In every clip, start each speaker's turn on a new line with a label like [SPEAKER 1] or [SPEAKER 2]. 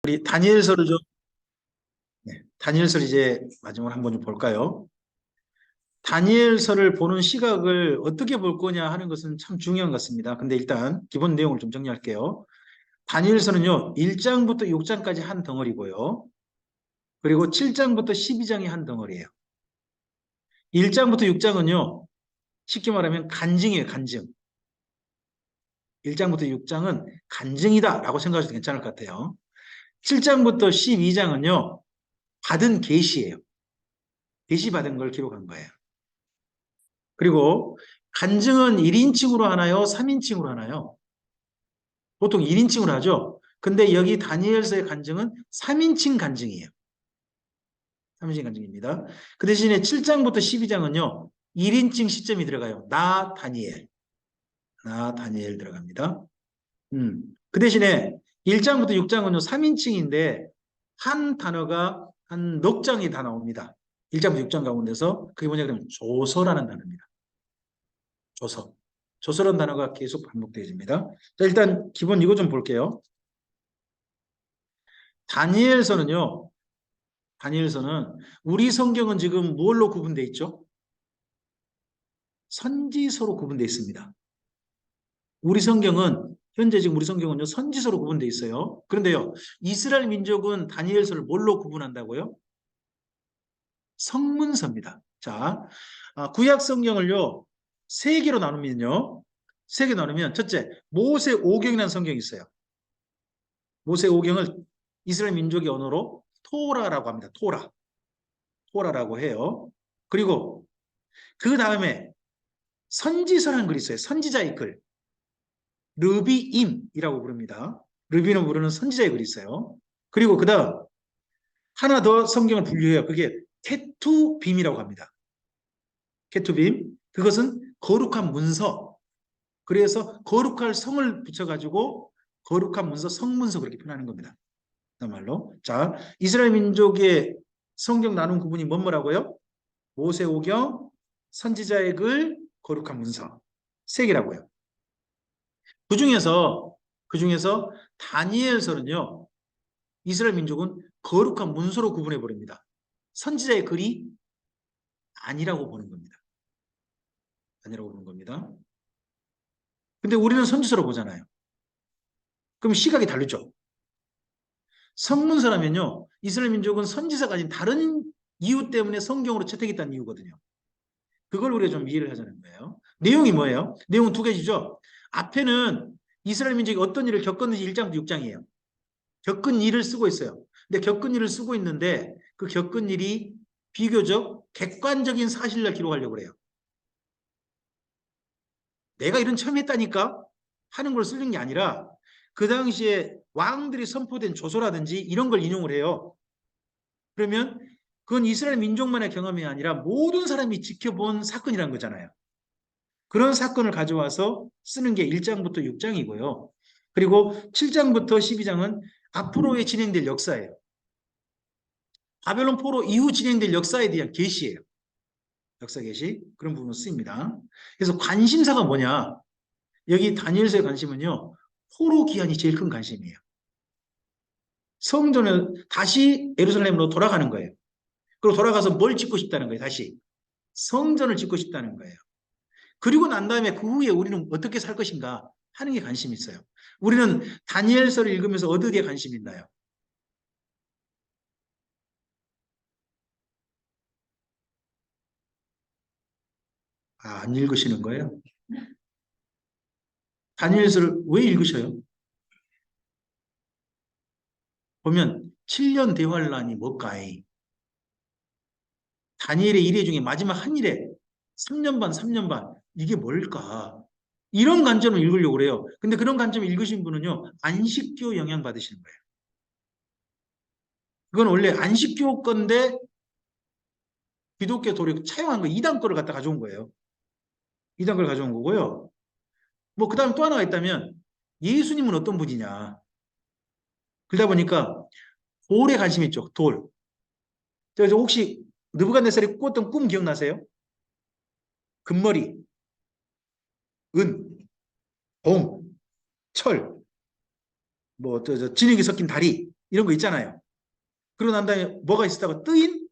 [SPEAKER 1] 우리 다니엘서를 좀, 네, 다니엘서를 이제 마지막으로 한번 좀 볼까요? 다니엘서를 보는 시각을 어떻게 볼 거냐 하는 것은 참 중요한 것 같습니다. 근데 일단 기본 내용을 좀 정리할게요. 다니엘서는요, 1장부터 6장까지 한 덩어리고요. 그리고 7장부터 12장이 한 덩어리예요. 1장부터 6장은요, 쉽게 말하면 간증이에요, 간증. 1장부터 6장은 간증이다라고 생각하셔도 괜찮을 것 같아요. 7장부터 12장은요, 받은 계시예요. 계시 받은 걸 기록한 거예요. 그리고 간증은 1인칭으로 하나요? 3인칭으로 하나요? 보통 1인칭으로 하죠. 근데 여기 다니엘서의 간증은 3인칭 간증이에요. 3인칭 간증입니다. 그 대신에 7장부터 12장은요. 1인칭 시점이 들어가요. 나 다니엘. 나 다니엘 들어갑니다. 그 대신에 1장부터 6장은요. 3인칭인데 한 단어가 한 넉 장이 다 나옵니다. 1장부터 6장 가운데서 그게 뭐냐 그러면 조서라는 단어입니다. 조서. 조서라는 단어가 계속 반복되어집니다. 자, 일단 기본 이거 좀 볼게요. 다니엘서는요. 다니엘서는 우리 성경은 지금 뭘로 구분되어 있죠? 선지서로 구분되어 있습니다. 우리 성경은 현재 지금 우리 성경은요. 선지서로 구분되어 있어요. 그런데요. 이스라엘 민족은 다니엘서를 뭘로 구분한다고요? 성문서입니다. 자, 구약 성경을요. 세 개로 나누면요. 세 개 나누면 첫째, 모세오경이라는 성경이 있어요. 모세오경을 이스라엘 민족의 언어로 토라라고 합니다. 토라라고 해요. 그리고 그 다음에 선지서라는 글이 있어요. 선지자의 글. 르비임이라고 부릅니다. 르비는 부르는 선지자의 글이 있어요. 그리고 그 다음 하나 더 성경을 분류해요. 그게 케투빔이라고 합니다. 케투빔. 그것은 거룩한 문서. 그래서 거룩할 성을 붙여가지고 거룩한 문서, 성문서 그렇게 표현하는 겁니다. 말로. 자, 이스라엘 민족의 성경 나눈 구분이 뭐라고요? 모세오경, 선지자의 글, 거룩한 문서. 세 개라고요. 그 중에서 다니엘서는요. 이스라엘 민족은 거룩한 문서로 구분해 버립니다. 선지자의 글이 아니라고 보는 겁니다. 아니라고 보는 겁니다. 근데 우리는 선지서로 보잖아요. 그럼 시각이 다르죠. 성문서라면요. 이스라엘 민족은 선지서가 아닌 다른 이유 때문에 성경으로 채택했다는 이유거든요. 그걸 우리가 좀 이해를 하자는 거예요. 내용이 뭐예요? 내용은 두 가지죠. 앞에는 이스라엘 민족이 어떤 일을 겪었는지 1장부터 6장이에요. 겪은 일을 쓰고 있어요. 근데 겪은 일을 쓰고 있는데 그 겪은 일이 비교적 객관적인 사실을 기록하려고 그래요. 내가 이런 처음 했다니까 하는 걸 쓰는 게 아니라 그 당시에 왕들이 선포된 조서라든지 이런 걸 인용을 해요. 그러면 그건 이스라엘 민족만의 경험이 아니라 모든 사람이 지켜본 사건이라는 거잖아요. 그런 사건을 가져와서 쓰는 게 1장부터 6장이고요. 그리고 7장부터 12장은 앞으로의 진행될 역사예요. 바벨론 포로 이후 진행될 역사에 대한 계시예요. 역사 계시 그런 부분으로 쓰입니다. 그래서 관심사가 뭐냐? 여기 다니엘서의 관심은요. 포로 기한이 제일 큰 관심이에요. 성전을 다시 예루살렘으로 돌아가는 거예요. 그리고 돌아가서 뭘 짓고 싶다는 거예요. 다시 성전을 짓고 싶다는 거예요. 그리고 난 다음에 그 후에 우리는 어떻게 살 것인가 하는 게 관심이 있어요. 우리는 다니엘서를 읽으면서 어디에 관심이 있나요? 안 읽으시는 거예요? 다니엘서를 왜 읽으셔요? 보면 7년 대환란이 뭘까이? 다니엘의 일회 중에 마지막 한 일에 3년 반, 3년 반 이게 뭘까? 이런 관점을 읽으려고 그래요. 근데 그런 관점을 읽으신 분은요. 안식교 영향 받으시는 거예요. 그건 원래 안식교 건데 기독교 도를 차용한 거 이단 거를 갖다 가져온 거예요. 이단 걸 가져온 거고요. 뭐 그다음 또 하나가 있다면 예수님은 어떤 분이냐. 그러다 보니까 돌에 관심 있죠. 돌. 그래서 혹시 느부갓네살이 꾸었던 꿈 기억나세요? 금머리, 은, 봉, 철, 뭐 진흙이 섞인 다리. 이런 거 있잖아요. 그러고 난 다음에 뭐가 있었다고? 뜨인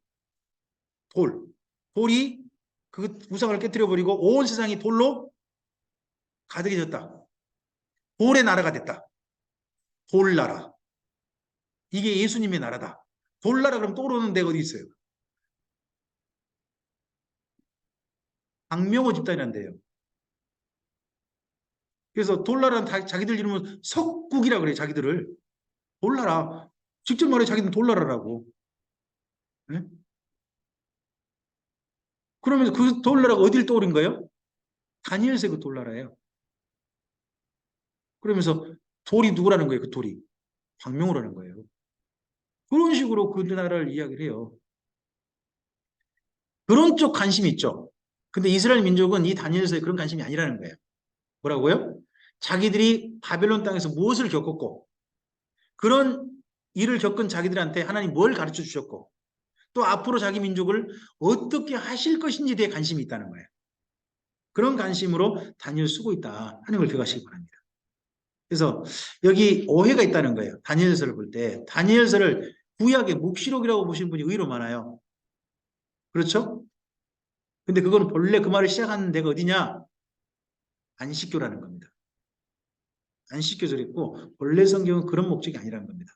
[SPEAKER 1] 돌. 돌이 그 우상을 깨뜨려 버리고 온 세상이 돌로 가득해졌다. 돌의 나라가 됐다. 돌나라. 이게 예수님의 나라다. 돌나라 그러면 떠오르는 데가 어디 있어요? 박명호 집단이란데요. 그래서 돌나라는 자기들 이름은 석국이라 그래요. 자기들을. 돌나라. 직접 말해 자기는 돌나라라고. 네? 그러면서 그 돌나라가 어딜 떠오른 거예요? 다니엘서 그 돌나라예요. 그러면서 돌이 누구라는 거예요? 그 돌이. 박명호라는 거예요. 그런 식으로 그 나라를 이야기를 해요. 그런 쪽 관심이 있죠. 근데 이스라엘 민족은 이 다니엘서에 그런 관심이 아니라는 거예요. 뭐라고요? 자기들이 바벨론 땅에서 무엇을 겪었고 그런 일을 겪은 자기들한테 하나님 뭘 가르쳐 주셨고 또 앞으로 자기 민족을 어떻게 하실 것인지에 대해 관심이 있다는 거예요. 그런 관심으로 다니엘 쓰고 있다 하는 걸 기억하시기 바랍니다. 그래서 여기 오해가 있다는 거예요. 다니엘서를 볼 때 다니엘서를 구약의 묵시록이라고 보시는 분이 의외로 많아요. 그렇죠? 근데 그거는 본래 그 말을 시작하는 데가 어디냐? 안식교라는 겁니다. 안식교절 있고 본래 성경은 그런 목적이 아니라는 겁니다.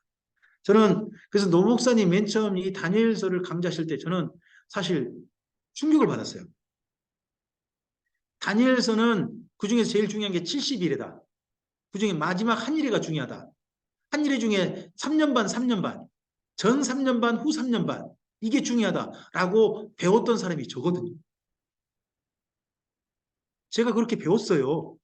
[SPEAKER 1] 저는 그래서 노 목사님 맨 처음 이 다니엘서를 강좌하실 때 저는 사실 충격을 받았어요. 다니엘서는 그중에서 제일 중요한 게 70일이다. 그중에 마지막 한 일이가 중요하다. 한 일 중에 3년 반, 3년 반, 전 3년 반, 후 3년 반 이게 중요하다라고 배웠던 사람이 저거든요. 제가 그렇게 배웠어요.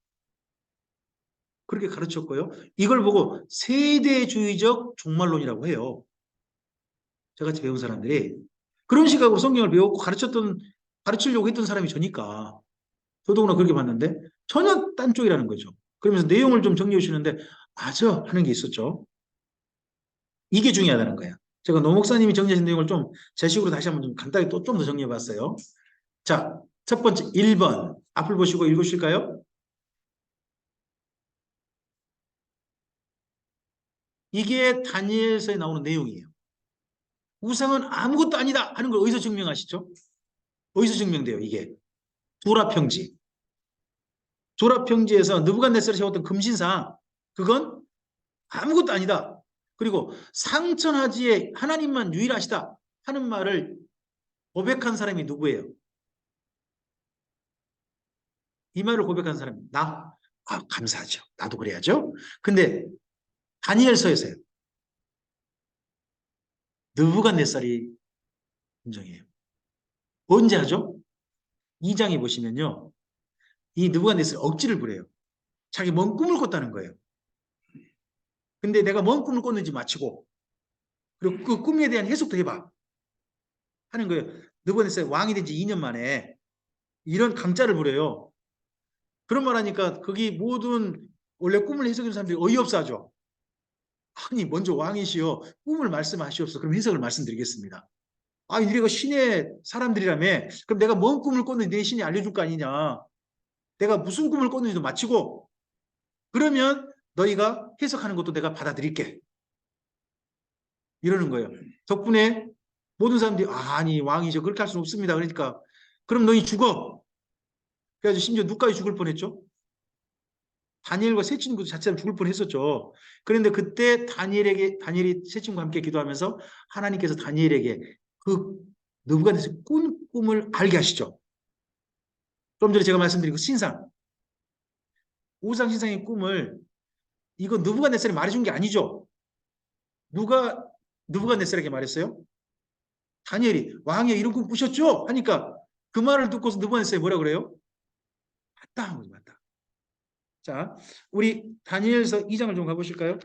[SPEAKER 1] 그렇게 가르쳤고요. 이걸 보고 세대주의적 종말론이라고 해요. 저같이 배운 사람들이. 그런 시각으로 성경을 배웠고 가르치려고 했던 사람이 저니까. 더더구나 그렇게 봤는데 전혀 딴 쪽이라는 거죠. 그러면서 내용을 좀 정리해 주시는데 맞아 하는 게 있었죠. 이게 중요하다는 거예요. 제가 노 목사님이 정리하신 내용을 좀 제 식으로 다시 한번 좀 간단히 또 좀 더 정리해 봤어요. 자, 첫 번째 1번 앞을 보시고 읽으실까요? 이게 다니엘서에 나오는 내용이에요. 우상은 아무것도 아니다 하는 걸 어디서 증명하시죠? 어디서 증명돼요, 이게? 두라평지. 두라평지에서 느부갓네살이 세웠던 금신상, 그건 아무것도 아니다. 그리고 상천하지에 하나님만 유일하시다 하는 말을 고백한 사람이 누구예요? 이 말을 고백한 사람이 나. 아, 감사하죠. 나도 그래야죠. 근데 다니엘서에서요. 느부갓네살이 인정해요. 언제 하죠? 2장에 보시면요. 이 느부갓네살이 억지를 부려요. 자기 뭔 꿈을 꿨다는 거예요. 근데 내가 뭔 꿈을 꿨는지 맞히고 그리고 그 꿈에 대한 해석도 해봐 하는 거예요. 느부갓네살 왕이 된 지 2년 만에 이런 강짜를 부려요. 그런 말 하니까 거기 모든 원래 꿈을 해석하는 사람들이 어이없어 하죠. 아니 먼저 왕이시여 꿈을 말씀하시옵소서. 그럼 해석을 말씀드리겠습니다. 아니 네가 신의 사람들이라며 그럼 내가 뭔 꿈을 꿨는지 내 신이 알려줄 거 아니냐. 내가 무슨 꿈을 꿨는지도 마치고 그러면 너희가 해석하는 것도 내가 받아들일게. 이러는 거예요. 덕분에 모든 사람들이 아니 왕이죠. 그렇게 할 수는 없습니다. 그러니까 그럼 너희 죽어. 그래가지고 심지어 누까지 죽을 뻔했죠. 다니엘과 세 친구 자체는 죽을 뻔했었죠. 그런데 그때 다니엘이 세 친구와 함께 기도하면서 하나님께서 다니엘에게 그 느부갓네살 꾼 꿈을 알게 하시죠. 좀 전에 제가 말씀드린 그 신상, 우상 신상의 꿈을 이거 느부갓네살이 말해준 게 아니죠. 누가 느부갓네살에게 말했어요? 다니엘이 왕이여 이런 꿈 꾸셨죠? 하니까 그 말을 듣고서 느부갓네살이 뭐라 그래요? 맞다, 맞다. 자, 우리 다니엘서 2장을 좀 가보실까요?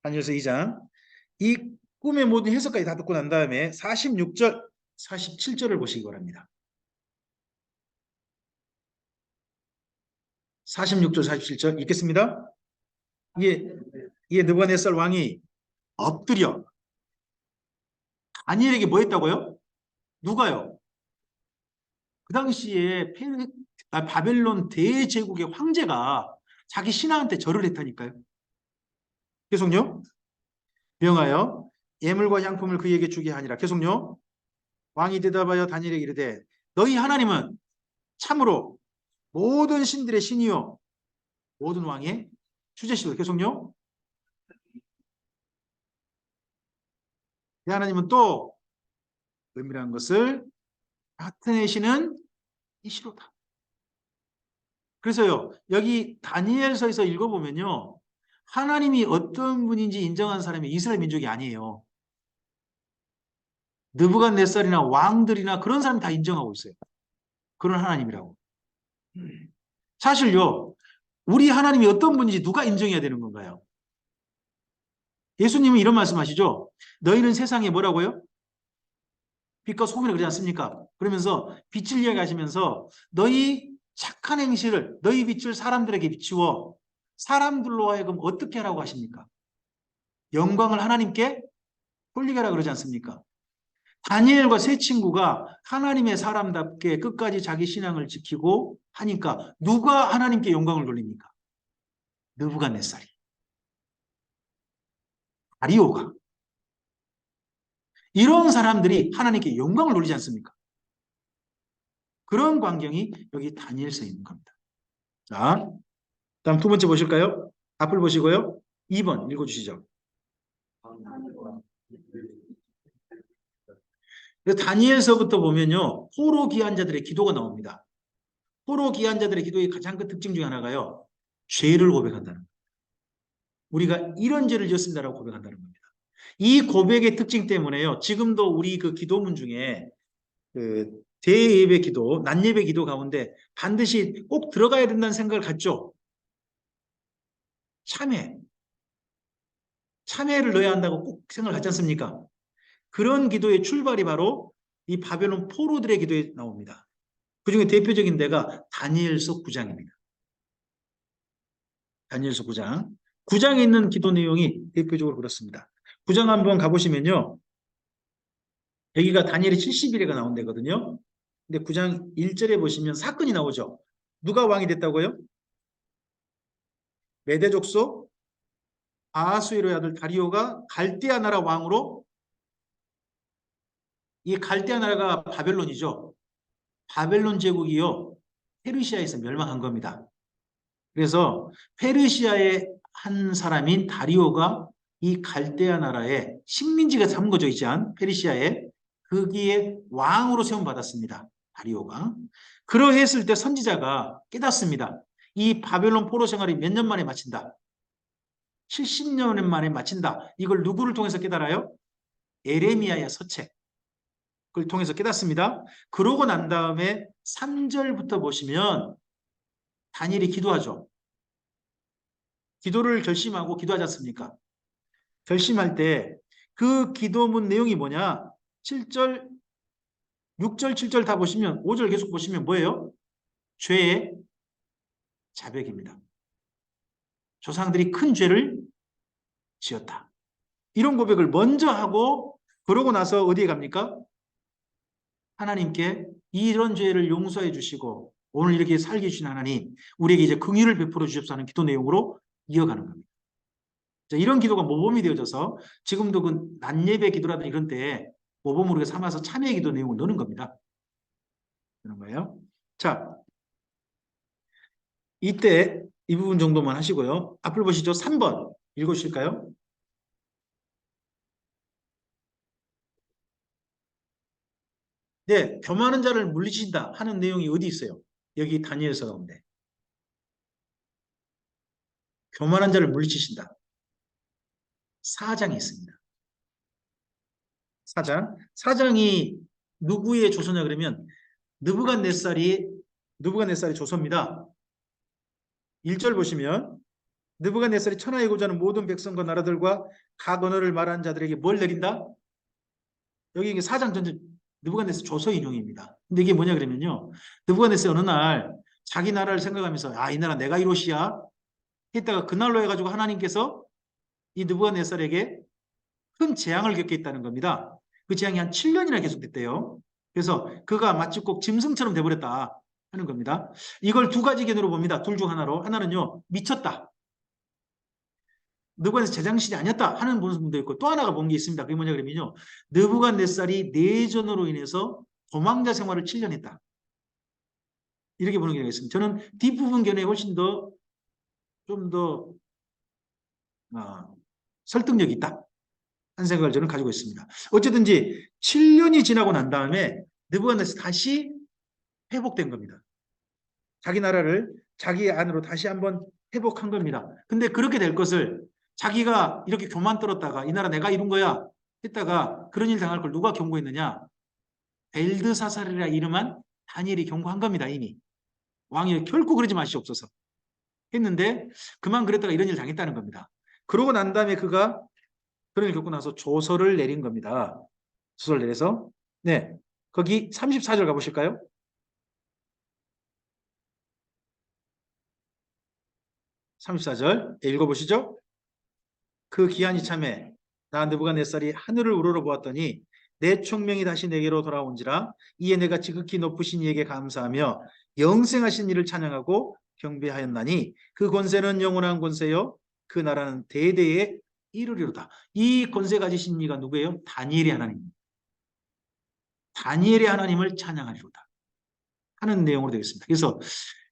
[SPEAKER 1] 다니엘서 2장. 이 꿈의 모든 해석까지 다 듣고 난 다음에 46절, 47절을 보시기 바랍니다. 46절, 47절 읽겠습니다. 이에 느부갓네살 왕이 엎드려 다니엘에게 뭐 했다고요? 누가요? 그 당시에 바벨론 대제국의 황제가 자기 신하한테 절을 했다니까요. 계속요. 명하여 예물과 향품을 그에게 주게 하니라. 계속요. 왕이 대답하여 다니엘에게 이르되 너희 하나님은 참으로 모든 신들의 신이요 모든 왕의 주제시로. 계속요. 내 하나님은 또 은밀한 것을 나타내시는 이시로다. 그래서요, 여기 다니엘서에서 읽어보면요, 하나님이 어떤 분인지 인정한 사람이 이스라엘 민족이 아니에요. 느부갓네살이나 왕들이나 그런 사람이 다 인정하고 있어요. 그런 하나님이라고. 사실요, 우리 하나님이 어떤 분인지 누가 인정해야 되는 건가요? 예수님은 이런 말씀하시죠. 너희는 세상에 뭐라고요? 빛과 소금이라 그러지 않습니까? 그러면서 빛을 이야기하시면서 너희 착한 행실을 너희 빛을 사람들에게 비추어 사람들로 하여금 어떻게 하라고 하십니까? 영광을 하나님께 돌리게 하라 그러지 않습니까? 다니엘과 세 친구가 하나님의 사람답게 끝까지 자기 신앙을 지키고 하니까 누가 하나님께 영광을 돌립니까? 느부갓네살이, 다리오가. 이런 사람들이 하나님께 영광을 돌리지 않습니까? 그런 광경이 여기 다니엘서에 있는 겁니다. 자, 다음 두 번째 보실까요? 앞을 보시고요. 2번 읽어주시죠. 다니엘서부터 보면요. 포로 기한자들의 기도가 나옵니다. 포로 기한자들의 기도의 가장 큰 특징 중에 하나가요. 죄를 고백한다는 겁니다. 우리가 이런 죄를 지었습니다라고 고백한다는 겁니다. 이 고백의 특징 때문에요. 지금도 우리 그 기도문 중에 그 대예배 기도, 낮예배 기도 가운데 반드시 꼭 들어가야 된다는 생각을 갖죠. 참회. 참회를 넣어야 한다고 꼭 생각을 갖지 않습니까? 그런 기도의 출발이 바로 이 바벨론 포로들의 기도에 나옵니다. 그 중에 대표적인 데가 다니엘서 9장입니다. 다니엘서 9장. 9장에 있는 기도 내용이 대표적으로 그렇습니다. 9장 한번 가보시면요. 여기가 다니엘이 70일에가 나온 데거든요. 근데 9장 1절에 보시면 사건이 나오죠. 누가 왕이 됐다고요? 메대 족속 아하수에로의 아들 다리오가 갈대아 나라 왕으로, 이 갈대아 나라가 바벨론이죠. 바벨론 제국이요. 페르시아에서 멸망한 겁니다. 그래서 페르시아의 한 사람인 다리오가 이 갈대아 나라의 식민지가 삼은 거죠. 이제 페르시아에 거기에 왕으로 세움받았습니다. 다리오가. 그러했을 때 선지자가 깨닫습니다. 이 바벨론 포로 생활이 몇 년 만에 마친다. 70년 만에 마친다. 이걸 누구를 통해서 깨달아요? 에레미야의 서책. 그걸 통해서 깨닫습니다. 그러고 난 다음에 3절부터 보시면 다니엘이 기도하죠. 기도를 결심하고 기도하지 않습니까? 결심할 때 그 기도문 내용이 뭐냐? 7절, 6절, 7절 다 보시면 5절 계속 보시면 뭐예요? 죄의 자백입니다. 조상들이 큰 죄를 지었다. 이런 고백을 먼저 하고 그러고 나서 어디에 갑니까? 하나님께 이런 죄를 용서해 주시고 오늘 이렇게 살게 해주신 하나님, 우리에게 이제 긍휼을 베풀어 주십사 하는 기도 내용으로 이어가는 겁니다. 자, 이런 기도가 모범이 되어져서 지금도 그 낮예배 기도라든지 이런 때 모범으로 삼아서 참여 기도 내용을 넣는 겁니다. 그런 거예요. 자, 이때 이 부분 정도만 하시고요. 앞을 보시죠. 3번 읽어주실까요? 네, 교만한 자를 물리친다 하는 내용이 어디 있어요? 여기 다니엘서 가운데. 교만한 자를 물리치신다. 4장에 있습니다. 4장. 4장이 누구의 조서냐 그러면 느부갓네살이 조서입니다. 1절 보시면 느부갓네살이 천하에 고자는 모든 백성과 나라들과 각 언어를 말하는 자들에게 뭘 내린다? 여기 4장 전체 느부갓네살 조서 인용입니다. 근데 이게 뭐냐 그러면요. 느부갓네살 어느 날 자기 나라를 생각하면서 이 나라 내가 이롯이야 했다가 그날로 해가지고 하나님께서 이 느부갓네살에게 큰 재앙을 겪게 했다는 겁니다. 그 재앙이 한 7년이나 계속됐대요. 그래서 그가 마치 꼭 짐승처럼 돼버렸다 하는 겁니다. 이걸 두 가지 견해로 봅니다. 둘 중 하나로. 하나는요, 미쳤다. 느부갓네살 제정신이 아니었다 하는 분도 있고, 또 하나가 본 게 있습니다. 그게 뭐냐 그러면요, 느부갓네살이 내전으로 인해서 도망자 생활을 7년 했다. 이렇게 보는 경우가 있습니다. 저는 뒷부분 견해에 훨씬 더 좀 더 설득력이 있다 하는 생각을 저는 가지고 있습니다. 어쨌든지 7년이 지나고 난 다음에 느부갓네살 다시 회복된 겁니다. 자기 나라를 자기 안으로 다시 한번 회복한 겁니다. 근데 그렇게 될 것을 자기가 이렇게 교만 떨었다가 이 나라 내가 이룬 거야 했다가 그런 일 당할 걸 누가 경고했느냐? 벨드사살이라 이름한 다니엘이 경고한 겁니다. 이미. 왕이 결코 그러지 마시옵소서 했는데 그만 그랬다가 이런 일 당했다는 겁니다. 그러고 난 다음에 그가 그런 일 겪고 나서 조서를 내린 겁니다. 조서를 내려서 네, 거기 34절 가보실까요? 34절 읽어보시죠. 그 기한이 참에 나 느부갓네살이 하늘을 우러러보았더니 내 총명이 다시 내게로 돌아온지라 이에 내가 지극히 높으신 이에게 감사하며 영생하신 이를 찬양하고 경배하였나니 그 권세는 영원한 권세요 그 나라는 대대에 이르리로다. 이 권세 가지신 이가 누구예요? 다니엘의 하나님. 다니엘의 하나님을 찬양하리로다 하는 내용으로 되겠습니다. 그래서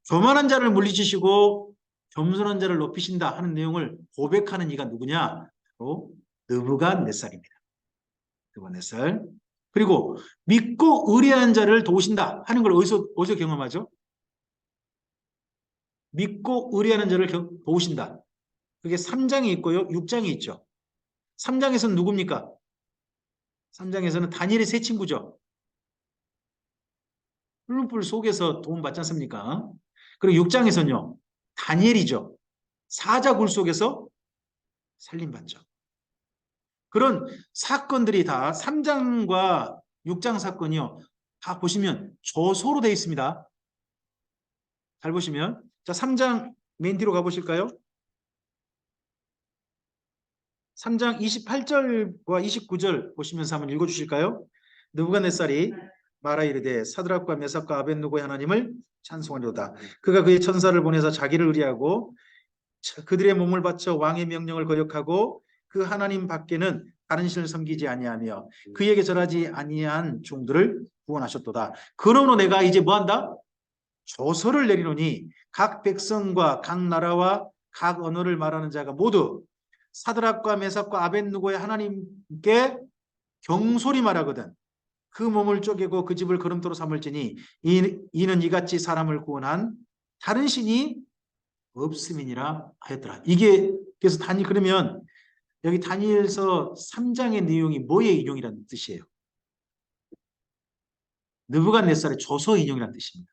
[SPEAKER 1] 교만한 자를 물리치시고 겸손한 자를 높이신다 하는 내용을 고백하는 이가 누구냐? 바로 느부갓네살입니다. 느부갓네살. 그리고 믿고 의뢰한 자를 도우신다 하는 걸 어디서 경험하죠? 믿고 의뢰하는 자를 도우신다. 그게 3장이 있고요. 6장이 있죠. 3장에서는 누굽니까? 3장에서는 다니엘의 세 친구죠. 풀불 속에서 도움 받지 않습니까? 그리고 6장에서는요. 다니엘이죠. 사자굴 속에서 살림받죠. 그런 사건들이 다 3장과 6장 사건이요. 다 보시면 조소로 되어 있습니다. 잘 보시면. 자, 3장 맨 뒤로 가보실까요? 3장 28절과 29절 보시면서 한번 읽어주실까요? 느부갓네살이 말하 이르되 사드락과 메삭과 아벳느고의 하나님을 찬송하리로다. 그가 그의 천사를 보내서 자기를 의뢰하고 그들의 몸을 바쳐 왕의 명령을 거역하고 그 하나님 밖에는 다른 신을 섬기지 아니하며 그에게 절하지 아니한 종들을 구원하셨도다. 그러므로 내가 이제 뭐한다? 조서를 내리노니 각 백성과 각 나라와 각 언어를 말하는 자가 모두 사드락과 메삭과 아벳느고의 하나님께 경솔히 말하거든 그 몸을 쪼개고 그 집을 거름토로 삼을지니 이는 이같이 사람을 구원한 다른 신이 없음이니라 하였더라. 이게 그래서 그러면 여기 다니엘서 3장의 내용이 뭐의 인용이라는 뜻이에요? 느부갓네살의 조서 인용이라는 뜻입니다.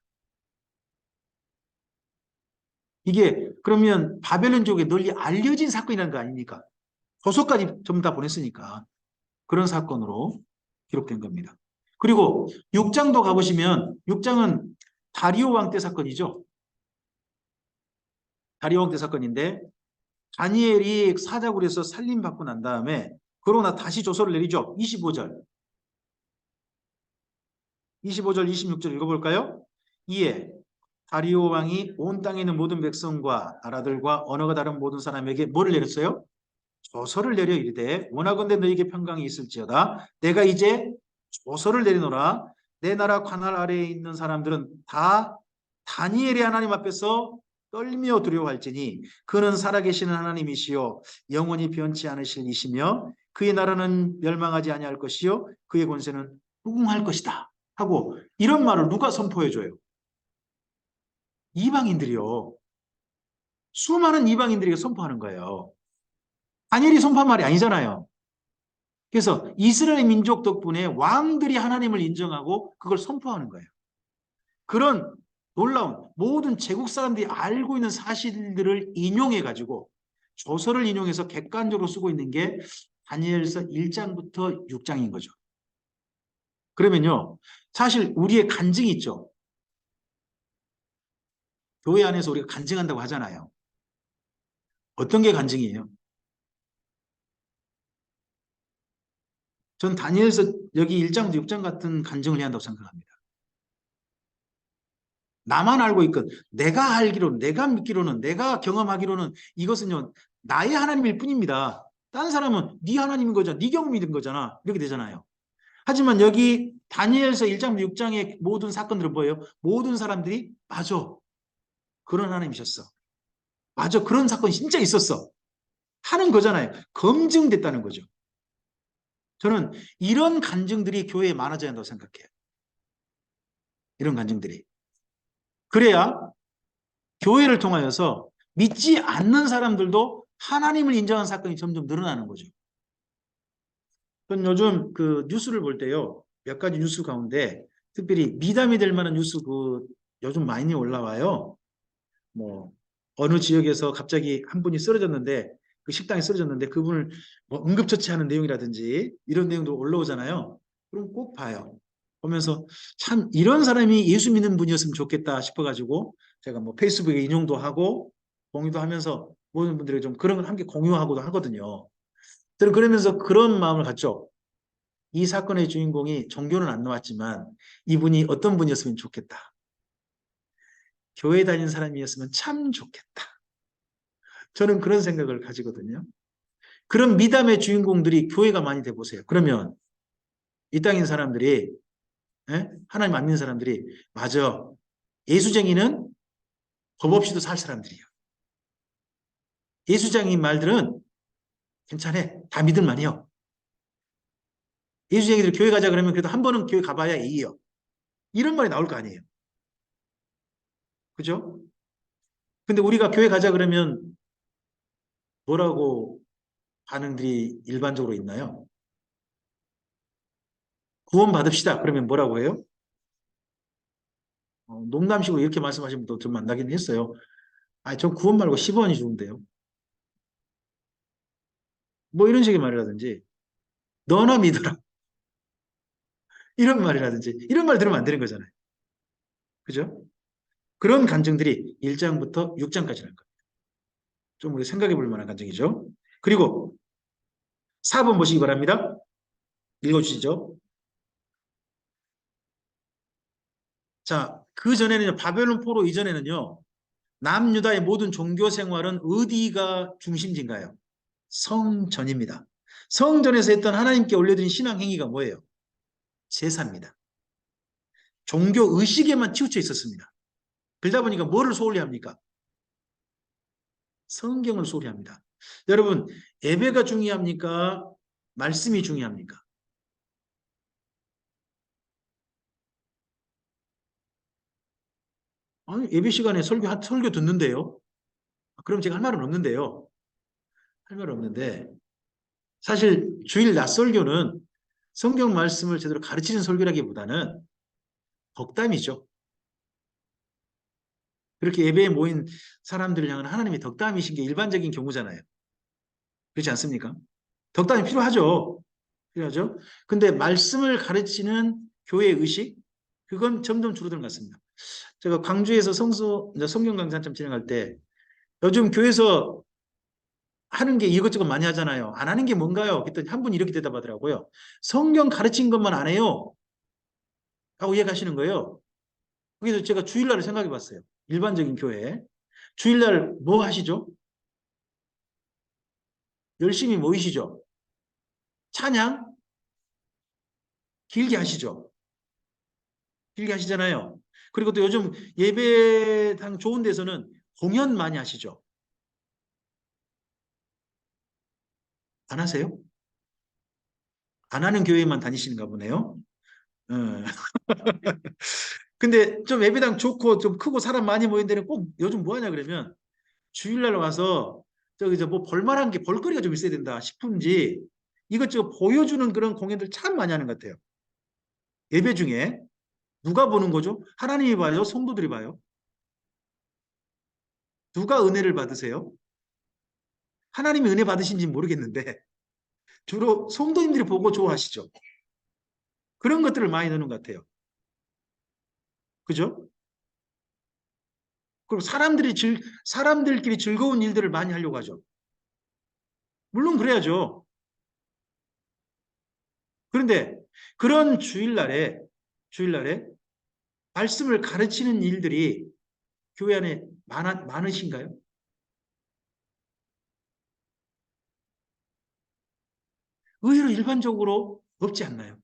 [SPEAKER 1] 이게 그러면 바벨론 쪽에 널리 알려진 사건이라는 거 아닙니까? 조서까지 전부 다 보냈으니까 그런 사건으로 기록된 겁니다. 그리고 6장도 가보시면 6장은 다리오 왕 때 사건이죠. 다리오 왕 때 사건인데 다니엘이 사자굴에서 살림받고 난 다음에 그러나 다시 조서를 내리죠. 25절 26절 읽어볼까요? 이에 다리오 왕이 온 땅에 있는 모든 백성과 나라들과 언어가 다른 모든 사람에게 뭐를 내렸어요? 조서를 내려 이르되 원하건대 너에게 평강이 있을지어다. 내가 이제 조서를 내리노라. 내 나라 관할 아래에 있는 사람들은 다 다니엘의 하나님 앞에서 떨며 두려워할지니 그는 살아계시는 하나님이시요 영원히 변치 않으실 이시며 그의 나라는 멸망하지 아니할 것이요 그의 권세는 무궁할 것이다 하고 이런 말을 누가 선포해줘요? 이방인들이요. 수많은 이방인들이 선포하는 거예요. 다니엘이 선포한 말이 아니잖아요. 그래서 이스라엘 민족 덕분에 왕들이 하나님을 인정하고 그걸 선포하는 거예요. 그런 놀라운 모든 제국 사람들이 알고 있는 사실들을 인용해 가지고 조서를 인용해서 객관적으로 쓰고 있는 게 다니엘서 1장부터 6장인 거죠. 그러면요. 사실 우리의 간증이 있죠. 교회 안에서 우리가 간증한다고 하잖아요. 어떤 게 간증이에요? 전 다니엘서 여기 1장도 6장 같은 간증을 해야 한다고 생각합니다. 나만 알고 있건 내가 알기로는 내가 믿기로는 내가 경험하기로는 이것은요 나의 하나님일 뿐입니다. 다른 사람은 네 하나님인 거잖아. 네 경험이 된 거잖아. 이렇게 되잖아요. 하지만 여기 다니엘서 1장 6장의 모든 사건들은 뭐예요? 모든 사람들이 맞아. 그런 하나님이셨어. 맞아. 그런 사건이 진짜 있었어. 하는 거잖아요. 검증됐다는 거죠. 저는 이런 간증들이 교회에 많아져야 한다고 생각해요. 이런 간증들이. 그래야 교회를 통하여서 믿지 않는 사람들도 하나님을 인정한 사건이 점점 늘어나는 거죠. 전 요즘 그 뉴스를 볼 때요. 몇 가지 뉴스 가운데 특별히 미담이 될 만한 뉴스 요즘 많이 올라와요. 뭐 어느 지역에서 갑자기 한 분이 쓰러졌는데 그 식당에 쓰러졌는데 그분을 뭐 응급처치하는 내용이라든지 이런 내용도 올라오잖아요. 그럼 꼭 봐요. 보면서 참 이런 사람이 예수 믿는 분이었으면 좋겠다 싶어가지고 제가 뭐 페이스북에 인용도 하고 공유도 하면서 모든 분들에게 좀 그런 걸 함께 공유하고도 하거든요. 저는 그러면서 그런 마음을 갖죠. 이 사건의 주인공이 종교는 안 나왔지만 이분이 어떤 분이었으면 좋겠다. 교회 다니는 사람이었으면 참 좋겠다. 저는 그런 생각을 가지거든요. 그런 미담의 주인공들이 교회가 많이 돼 보세요. 그러면 이 땅인 사람들이 하나님 안 믿는 사람들이 맞아. 예수쟁이는 법 없이도 살 사람들이야. 예수쟁이인 말들은 괜찮아. 다 믿을 만해요. 예수쟁이들 교회 가자 그러면 그래도 한 번은 교회 가봐야 이해요. 이런 말이 나올 거 아니에요. 그죠? 근데 우리가 교회 가자 그러면 뭐라고 반응들이 일반적으로 있나요? 구원 받읍시다. 그러면 뭐라고 해요? 농담식으로 이렇게 말씀하시는 분도 좀 만나긴 했어요. 아니, 전 구원 말고 10원이 좋은데요. 뭐 이런 식의 말이라든지, 너나 믿어라. 이런 말이라든지, 이런 말 들으면 안 되는 거잖아요. 그죠? 그런 간증들이 1장부터 6장까지라는 거예요. 좀 우리 생각해 볼 만한 간증이죠. 그리고 4번 보시기 바랍니다. 읽어주시죠. 자, 그 전에는요, 바벨론 포로 이전에는요, 남유다의 모든 종교 생활은 어디가 중심지인가요? 성전입니다. 성전에서 했던 하나님께 올려드린 신앙 행위가 뭐예요? 제사입니다. 종교 의식에만 치우쳐 있었습니다. 그러다 보니까 뭐를 소홀히 합니까? 성경을 소홀히 합니다. 여러분, 예배가 중요합니까? 말씀이 중요합니까? 아니, 예배 시간에 설교 듣는데요. 그럼 제가 할 말은 없는데요. 할 말은 없는데, 사실 주일 낮 설교는 성경 말씀을 제대로 가르치는 설교라기보다는 덕담이죠. 그렇게 예배에 모인 사람들을 향한 하나님의 덕담이신 게 일반적인 경우잖아요. 그렇지 않습니까? 덕담이 필요하죠. 필요하죠. 근데 말씀을 가르치는 교회 의식, 그건 점점 줄어드는 것 같습니다. 제가 광주에서 성경 강좌 한참 진행할 때 요즘 교회에서 하는 게 이것저것 많이 하잖아요. 안 하는 게 뭔가요? 그랬더니 한 분이 이렇게 대답하더라고요. 성경 가르친 것만 안 해요. 라고 이야기하시는 거예요. 그래서 제가 주일날을 생각해 봤어요. 일반적인 교회. 주일날 뭐 하시죠? 열심히 모이시죠? 찬양? 길게 하시죠? 길게 하시잖아요. 그리고 또 요즘 예배당 좋은 데서는 공연 많이 하시죠? 안 하세요? 안 하는 교회만 다니시는가 보네요. 어. 근데 좀 예배당 좋고 좀 크고 사람 많이 모인 데는 꼭 요즘 뭐 하냐 그러면 주일날 와서 저기 뭐 볼만한 게 볼거리가 좀 있어야 된다 싶은지 이것저것 보여주는 그런 공연들 참 많이 하는 것 같아요. 예배 중에 누가 보는 거죠? 하나님이 봐요? 성도들이 봐요? 누가 은혜를 받으세요? 하나님이 은혜 받으신지 모르겠는데 주로 성도님들이 보고 좋아하시죠. 그런 것들을 많이 넣는 것 같아요. 그죠? 그리고 사람들끼리 즐거운 일들을 많이 하려고 하죠. 물론 그래야죠. 그런데 그런 주일날에 말씀을 가르치는 일들이 교회 안에 많으신가요? 의외로 일반적으로 없지 않나요?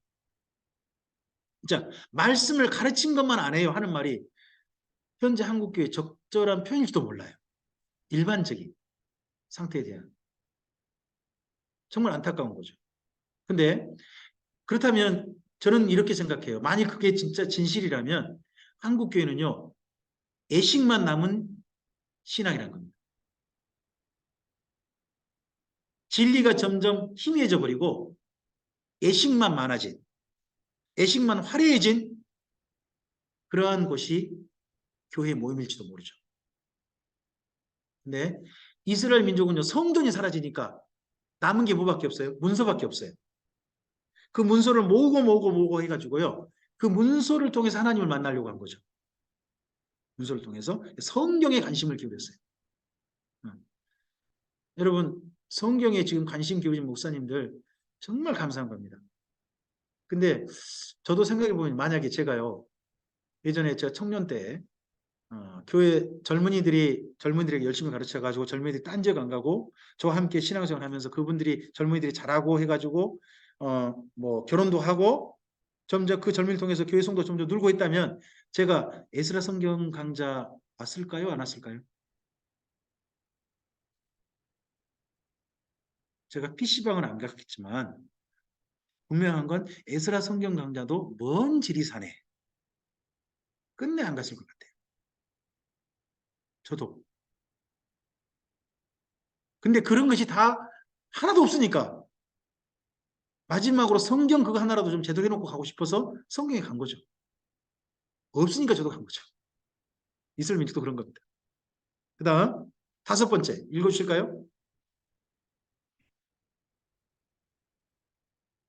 [SPEAKER 1] 자, 말씀을 가르친 것만 안 해요 하는 말이 현재 한국교회 적절한 표현일지도 몰라요. 일반적인 상태에 대한. 정말 안타까운 거죠. 근데 그렇다면 저는 이렇게 생각해요. 만약 그게 진짜 진실이라면 한국교회는요, 애식만 남은 신앙이라는 겁니다. 진리가 점점 희미해져 버리고 애식만 많아진, 애식만 화려해진 그러한 곳이 교회 모임일지도 모르죠. 근데 이스라엘 민족은요, 성전이 사라지니까 남은 게 뭐밖에 없어요? 문서밖에 없어요. 그 문서를 모으고 해가지고요. 그 문서를 통해서 하나님을 만나려고 한 거죠. 문서를 통해서 성경에 관심을 기울였어요. 여러분, 성경에 지금 관심 기울인 목사님들 정말 감사한 겁니다. 근데 저도 생각해보면 만약에 제가요, 예전에 제가 청년 때 교회 젊은이들에게 열심히 가르쳐가지고 젊은이들이 딴 지역 안 가고 저와 함께 신앙생활 하면서 젊은이들이 잘하고 해가지고 뭐 결혼도 하고 점점 그 젊은이를 통해서 교회 성도 점점 늘고 있다면 제가 에스라 성경 강좌 왔을까요? 안 왔을까요? 제가 PC방은 안 갔겠지만 분명한 건 에스라 성경 강좌도 먼 지리산에 끝내 안 갔을 것 같아요. 저도. 근데 그런 것이 다 하나도 없으니까 마지막으로 성경 그거 하나라도 좀 제대로 해놓고 가고 싶어서 성경에 간 거죠. 없으니까 저도 간 거죠. 이스라엘 민족도 그런 겁니다. 그 다음 다섯 번째 읽어주실까요?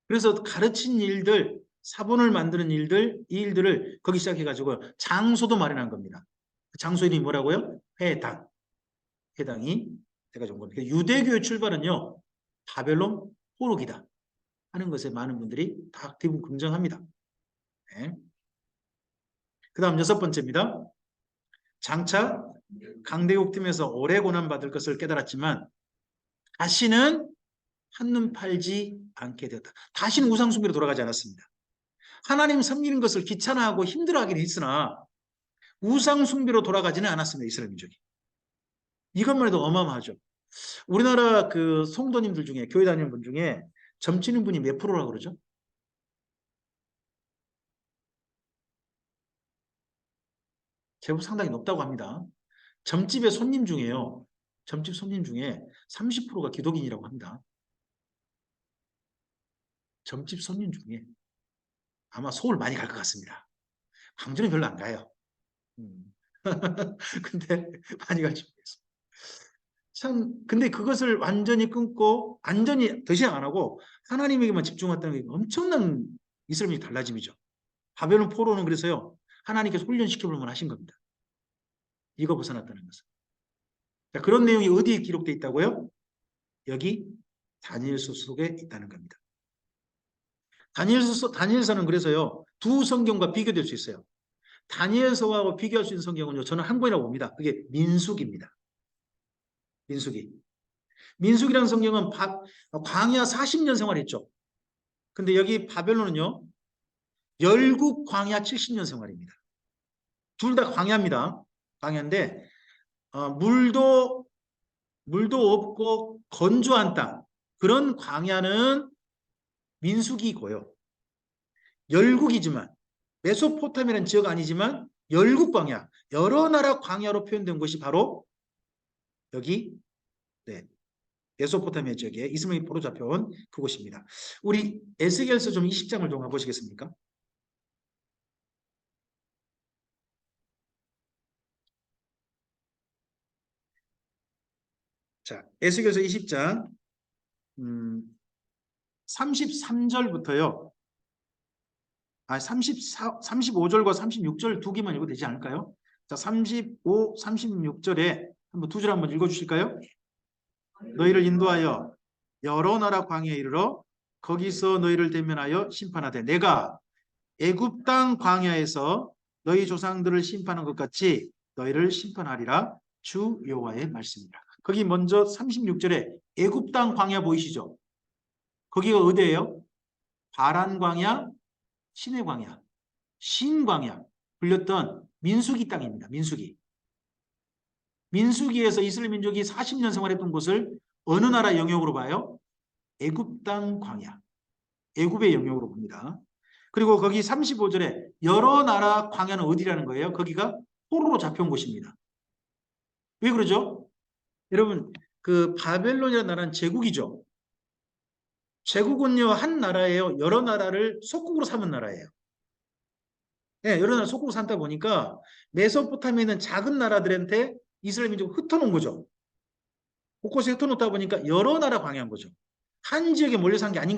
[SPEAKER 1] 그래서 가르친 일들, 사본을 만드는 일들, 이 일들을 거기 시작해가지고 장소도 마련한 겁니다. 그 장소 이름이 뭐라고요? 회당. 회당이 돼가지고 온 겁니다. 유대교의 출발은요, 바벨론 포로기다 하는 것에 많은 분들이 다 대부분 긍정합니다. 네. 그 다음 여섯 번째입니다. 장차 강대국 팀에서 오래 고난받을 것을 깨달았지만 다시는 한눈 팔지 않게 되었다. 다시는 우상숭배로 돌아가지 않았습니다. 하나님 섬기는 것을 귀찮아하고 힘들어하긴 했으나 우상숭배로 돌아가지는 않았습니다. 이스라엘 민족이. 이것만 해도 어마어마하죠. 우리나라 그 성도님들 중에 교회 다니는 분 중에 점치는 분이 몇 프로라고 그러죠? 제법 상당히 높다고 합니다. 점집의 손님 중에요. 점집 손님 중에 30%가 기독인이라고 합니다. 점집 손님 중에 아마 서울 많이 갈 것 같습니다. 광주는 별로 안 가요. 근데 많이 갈지 모르겠어요. 참, 근데 그것을 완전히 끊고 완전히 더 이상 안 하고 하나님에게만 집중했다는 게 엄청난 이스라엘이 달라짐이죠. 바벨론 포로는 그래서요. 하나님께서 훈련시켜 볼 하신 겁니다. 이거 벗어났다는 것은. 자, 그런 내용이 어디에 기록되어 있다고요? 여기 다니엘서 속에 있다는 겁니다. 다니엘서는 그래서요. 두 성경과 비교될 수 있어요. 다니엘서와 비교할 수 있는 성경은요. 저는 한 권이라고 봅니다. 그게 민수기입니다. 민수기. 민수기라는 성경은 광야 40년 생활했죠. 근데 여기 바벨론은요. 열국 광야 70년 생활입니다. 둘 다 광야입니다. 광야인데 물도 없고 건조한 땅 그런 광야는 민수기고요. 열국이지만 메소포타미아는 지역 아니지만 열국 광야 여러 나라 광야로 표현된 것이 바로 여기 네, 메소포타미아 지역에 이스마엘 포로 잡혀온 그곳입니다. 우리 에스겔서 좀 20장을 좀 가보시겠습니까? 자, 에스겔서 20장 33절부터요. 35절과 36절 두 개만 읽어도 되지 않을까요? 자, 35, 36절에 한번 두 줄 한번 읽어주실까요? 너희를 인도하여 여러 나라 광야에 이르러 거기서 너희를 대면하여 심판하되 내가 애굽 땅 광야에서 너희 조상들을 심판한 것 같이 너희를 심판하리라. 주 여호와의 말씀이라. 거기 먼저 36절에 애굽 땅 광야 보이시죠? 거기가 어디예요? 바란 광야, 시내 광야, 신 광야 불렸던 민수기 땅입니다. 민수기. 민수기에서 이스라엘 민족이 40년 생활했던 곳을 어느 나라 영역으로 봐요? 애굽 땅 광야. 애굽의 영역으로 봅니다. 그리고 거기 35절에 여러 나라 광야는 어디라는 거예요? 거기가 포로로 잡혀온 곳입니다. 왜 그러죠? 여러분, 그 바벨론이라는 나라는 제국이죠. 제국은요, 한 나라예요. 여러 나라를 속국으로 삼은 나라예요. 네, 여러 나라 속국으로 삼다 보니까 메소포타미아에 있는 작은 나라들한테 이스라엘 민족을 흩어놓은 거죠. 곳곳에 흩어놓다 보니까 여러 나라 광야인 거죠. 한 지역에 몰려 산 게 아닌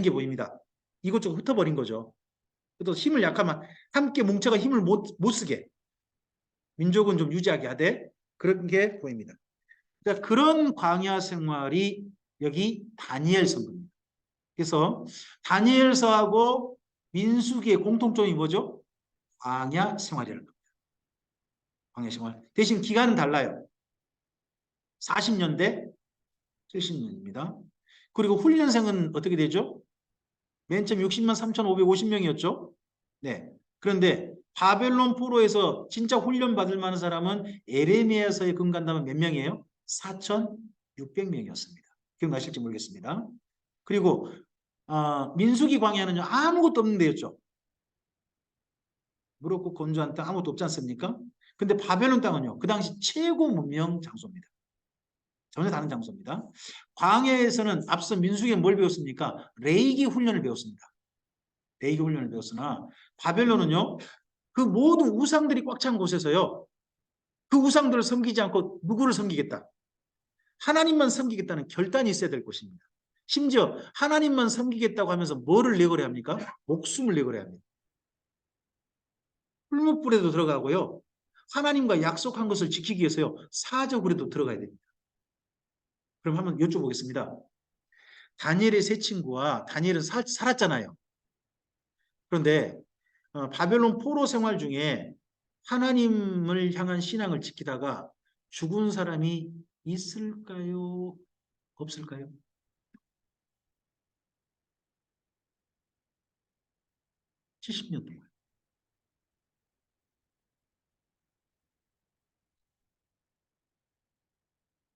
[SPEAKER 1] 게 보입니다. 이것저것 흩어버린 거죠. 또 힘을 약하면 함께 뭉쳐가 힘을 못 쓰게 민족은 좀 유지하게 하되 그런 게 보입니다. 자, 그런 광야 생활이 여기 다니엘서입니다. 그래서 다니엘서하고 민수기의 공통점이 뭐죠? 광야 생활이라는 겁니다. 광야 생활. 대신 기간은 달라요. 40년 대 70년입니다. 그리고 훈련생은 어떻게 되죠? 맨 처음 60만 3,550명이었죠. 네. 그런데 바벨론 포로에서 진짜 훈련 받을 만한 사람은 에레미야서에 근간다면 몇 명이에요? 4,600명이었습니다. 기억나실지 모르겠습니다. 그리고 민수기 광야는요 아무것도 없는 데였죠. 무렵고 건조한 땅 아무것도 없지 않습니까? 근데 바벨론 땅은요 그 당시 최고 문명 장소입니다. 전혀 다른 장소입니다. 광야에서는 앞서 민수기에 뭘 배웠습니까? 레이기 훈련을 배웠습니다. 레이기 훈련을 배웠으나 바벨론은요 그 모든 우상들이 꽉 찬 곳에서요 그 우상들을 섬기지 않고 누구를 섬기겠다? 하나님만 섬기겠다는 결단이 있어야 될 것입니다. 심지어 하나님만 섬기겠다고 하면서 뭐를 내걸어야 합니까? 목숨을 내걸어야 합니다. 풀무불에도 들어가고요. 하나님과 약속한 것을 지키기 위해서요. 사적으로도 들어가야 됩니다. 그럼 한번 여쭤보겠습니다. 다니엘의 세 친구와 다니엘은 살았잖아요. 그런데 바벨론 포로 생활 중에 하나님을 향한 신앙을 지키다가 죽은 사람이 있을까요? 없을까요? 70년 동안.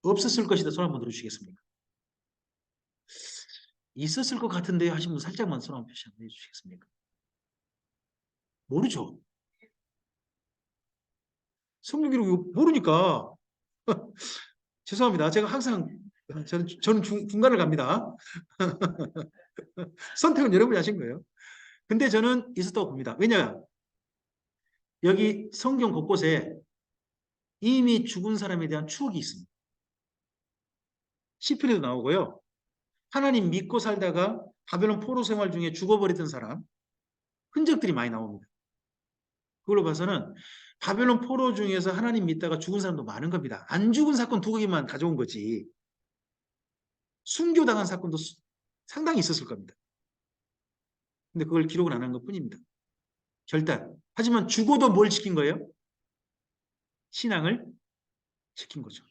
[SPEAKER 1] 없었을 것이다. 손 한번 들어주시겠습니까? 있었을 것 같은데 하신 분 살짝만 손 한번 표시 한번 해주시겠습니까? 모르죠. 성경 기록 모르니까 죄송합니다. 제가 항상 저는 중간을 갑니다. 선택은 여러분이 하신 거예요. 근데 저는 있었다고 봅니다. 왜냐 여기 성경 곳곳에 이미 죽은 사람에 대한 추억이 있습니다. 시편에도 나오고요. 하나님 믿고 살다가 바벨론 포로 생활 중에 죽어버렸던 사람 흔적들이 많이 나옵니다. 그걸로 봐서는 바벨론 포로 중에서 하나님 믿다가 죽은 사람도 많은 겁니다. 안 죽은 사건 두 개만 가져온 거지. 순교당한 사건도 상당히 있었을 겁니다. 근데 그걸 기록을 안 한 것뿐입니다. 결단. 하지만 죽어도 뭘 지킨 거예요? 신앙을 지킨 거죠.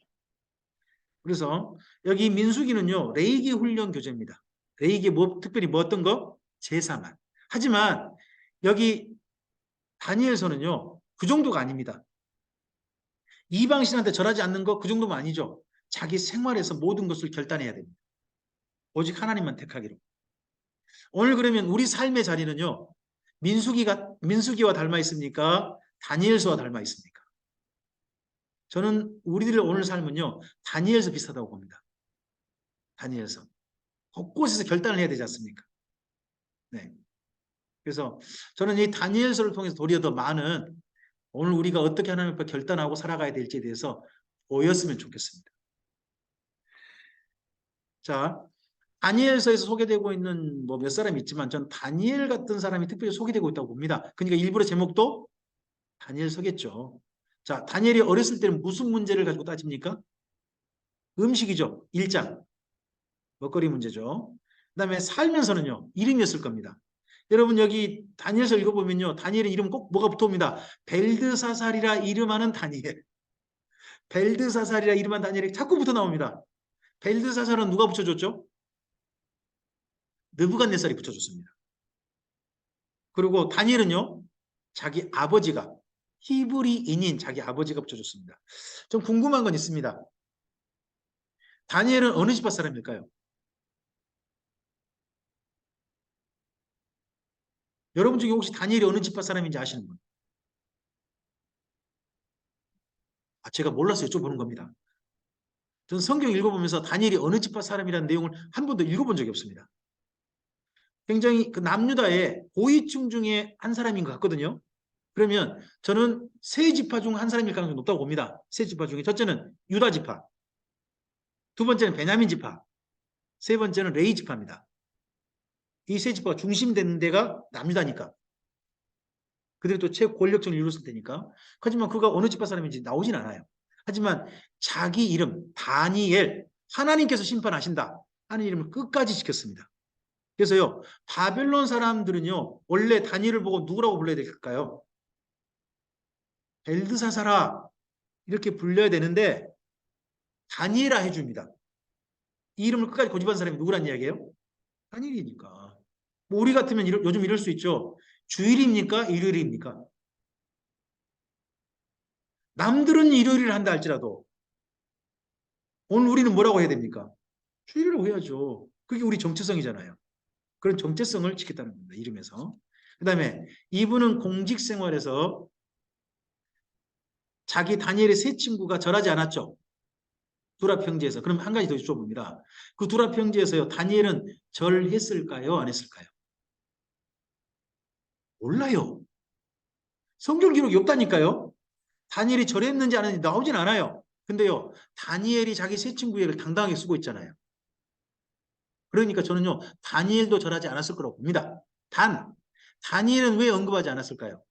[SPEAKER 1] 그래서 여기 민수기는요. 레이기 훈련 교재입니다. 레이기 특별히 뭐 어떤 거? 제사만. 하지만 여기 다니엘서는요. 그 정도가 아닙니다. 이방신한테 절하지 않는 거 그 정도면 아니죠. 자기 생활에서 모든 것을 결단해야 됩니다. 오직 하나님만 택하기로. 오늘 그러면 우리 삶의 자리는요. 민수기와 닮아 있습니까? 다니엘서와 닮아 있습니까? 저는 우리들의 오늘 삶은요. 다니엘서 비슷하다고 봅니다. 다니엘서. 곳곳에서 결단을 해야 되지 않습니까? 네. 그래서 저는 이 다니엘서를 통해서 도리어 더 많은 오늘 우리가 어떻게 하나님 앞에 결단하고 살아가야 될지에 대해서 보였으면 좋겠습니다. 자, 다니엘서에서 소개되고 있는 뭐 몇 사람이 있지만 전 다니엘 같은 사람이 특별히 소개되고 있다고 봅니다. 그러니까 일부러 제목도 다니엘서겠죠. 자, 다니엘이 어렸을 때는 무슨 문제를 가지고 따집니까? 음식이죠. 1장. 먹거리 문제죠. 그다음에 살면서는요. 이름이었을 겁니다. 여러분 여기 다니엘서 읽어보면요. 다니엘의 이름 꼭 뭐가 붙어옵니다. 벨드사살이라 이름하는 다니엘. 벨드사살이라 이름한 다니엘이 자꾸 붙어 나옵니다. 벨드사살은 누가 붙여줬죠? 느부갓네살이 붙여줬습니다. 그리고 다니엘은요. 자기 아버지가 히브리인인 자기 아버지가 붙여줬습니다. 좀 궁금한 건 있습니다. 다니엘은 어느 지파 사람일까요? 여러분 중에 혹시 다니엘이 어느 지파 사람인지 아시는 분? 제가 몰라서 여쭤보는 겁니다. 저는 성경 읽어보면서 다니엘이 어느 지파 사람이라는 내용을 한 번도 읽어본 적이 없습니다. 굉장히 그 남유다의 고위층 중에 한 사람인 것 같거든요. 그러면 저는 세 지파 중 한 사람일 가능성이 높다고 봅니다. 세 지파 중에 첫째는 유다 지파, 두 번째는 베냐민 지파, 세 번째는 레위 지파입니다. 이 세 지파가 중심되는 데가 남유다니까. 그들이 또 최고권력층을 이뤘을 테니까. 하지만 그가 어느 지파 사람인지 나오진 않아요. 하지만 자기 이름 다니엘, 하나님께서 심판하신다 하는 이름을 끝까지 지켰습니다. 그래서요, 바벨론 사람들은요, 원래 다니엘을 보고 누구라고 불러야 될까요? 벨드사사라 이렇게 불려야 되는데 다니엘아 해줍니다. 이 이름을 끝까지 고집한 사람이 누구란 이야기예요? 다니엘이니까. 뭐 우리 같으면 요즘 이럴 수 있죠. 주일입니까? 일요일입니까? 남들은 일요일을 한다 할지라도 오늘 우리는 뭐라고 해야 됩니까? 주일이라고 해야죠. 그게 우리 정체성이잖아요. 그런 정체성을 지켰다는 겁니다. 이름에서. 그 다음에 이분은 공직 생활에서 자기 다니엘의 세 친구가 절하지 않았죠. 두랍 형제에서. 그럼 한 가지 더 여쭤봅니다. 그 두랍 형제에서요. 다니엘은 절했을까요? 안 했을까요? 몰라요. 성경 기록이 없다니까요. 다니엘이 절했는지 안 했는지 나오진 않아요. 근데요. 다니엘이 자기 세 친구에게 당당하게 쓰고 있잖아요. 그러니까 저는요. 다니엘도 절하지 않았을 거라고 봅니다. 다니엘은 왜 언급하지 않았을까요?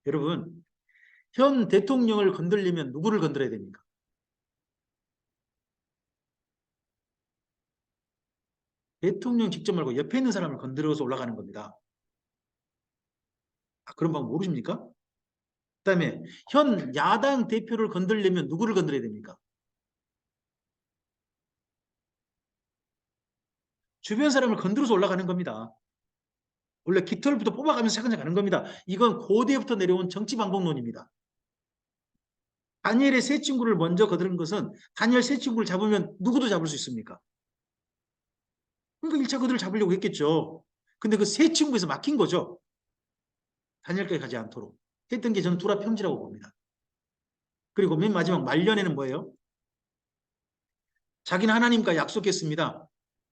[SPEAKER 1] 여러분, 현 대통령을 건들려면 누구를 건드려야 됩니까? 대통령 직접 말고 옆에 있는 사람을 건드려서 올라가는 겁니다. 그런 방법 모르십니까? 그다음에 현 야당 대표를 건드리려면 누구를 건드려야 됩니까? 주변 사람을 건드려서 올라가는 겁니다. 원래 깃털부터 뽑아가면서 차근차근 가는 겁니다. 이건 고대부터 내려온 정치 방법론입니다. 다니엘의 세 친구를 먼저 거드는 것은 다니엘 세 친구를 잡으면 누구도 잡을 수 있습니까? 그러니까 1차 그들을 잡으려고 했겠죠. 근데 그 세 친구에서 막힌 거죠. 다니엘까지 가지 않도록 했던 게 저는 두라 편지라고 봅니다. 그리고 맨 마지막 말년에는 뭐예요? 자기는 하나님과 약속했습니다.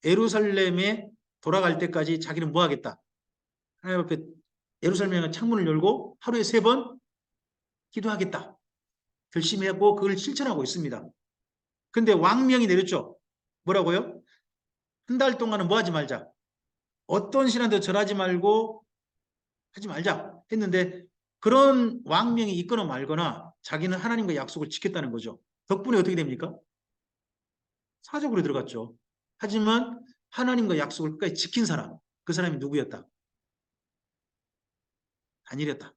[SPEAKER 1] 예루살렘에 돌아갈 때까지 자기는 뭐 하겠다? 하나님 앞에 예루살렘에 창문을 열고 하루에 3번 기도하겠다. 결심하고 그걸 실천하고 있습니다. 근데 왕명이 내렸죠. 뭐라고요? 한 달 동안은 뭐 하지 말자. 어떤 신한테 절하지 말고 하지 말자 했는데 그런 왕명이 있거나 말거나 자기는 하나님과 약속을 지켰다는 거죠. 덕분에 어떻게 됩니까? 사적으로 들어갔죠. 하지만 하나님과 약속을 끝까지 지킨 사람, 그 사람이 누구였다? 다니엘이었다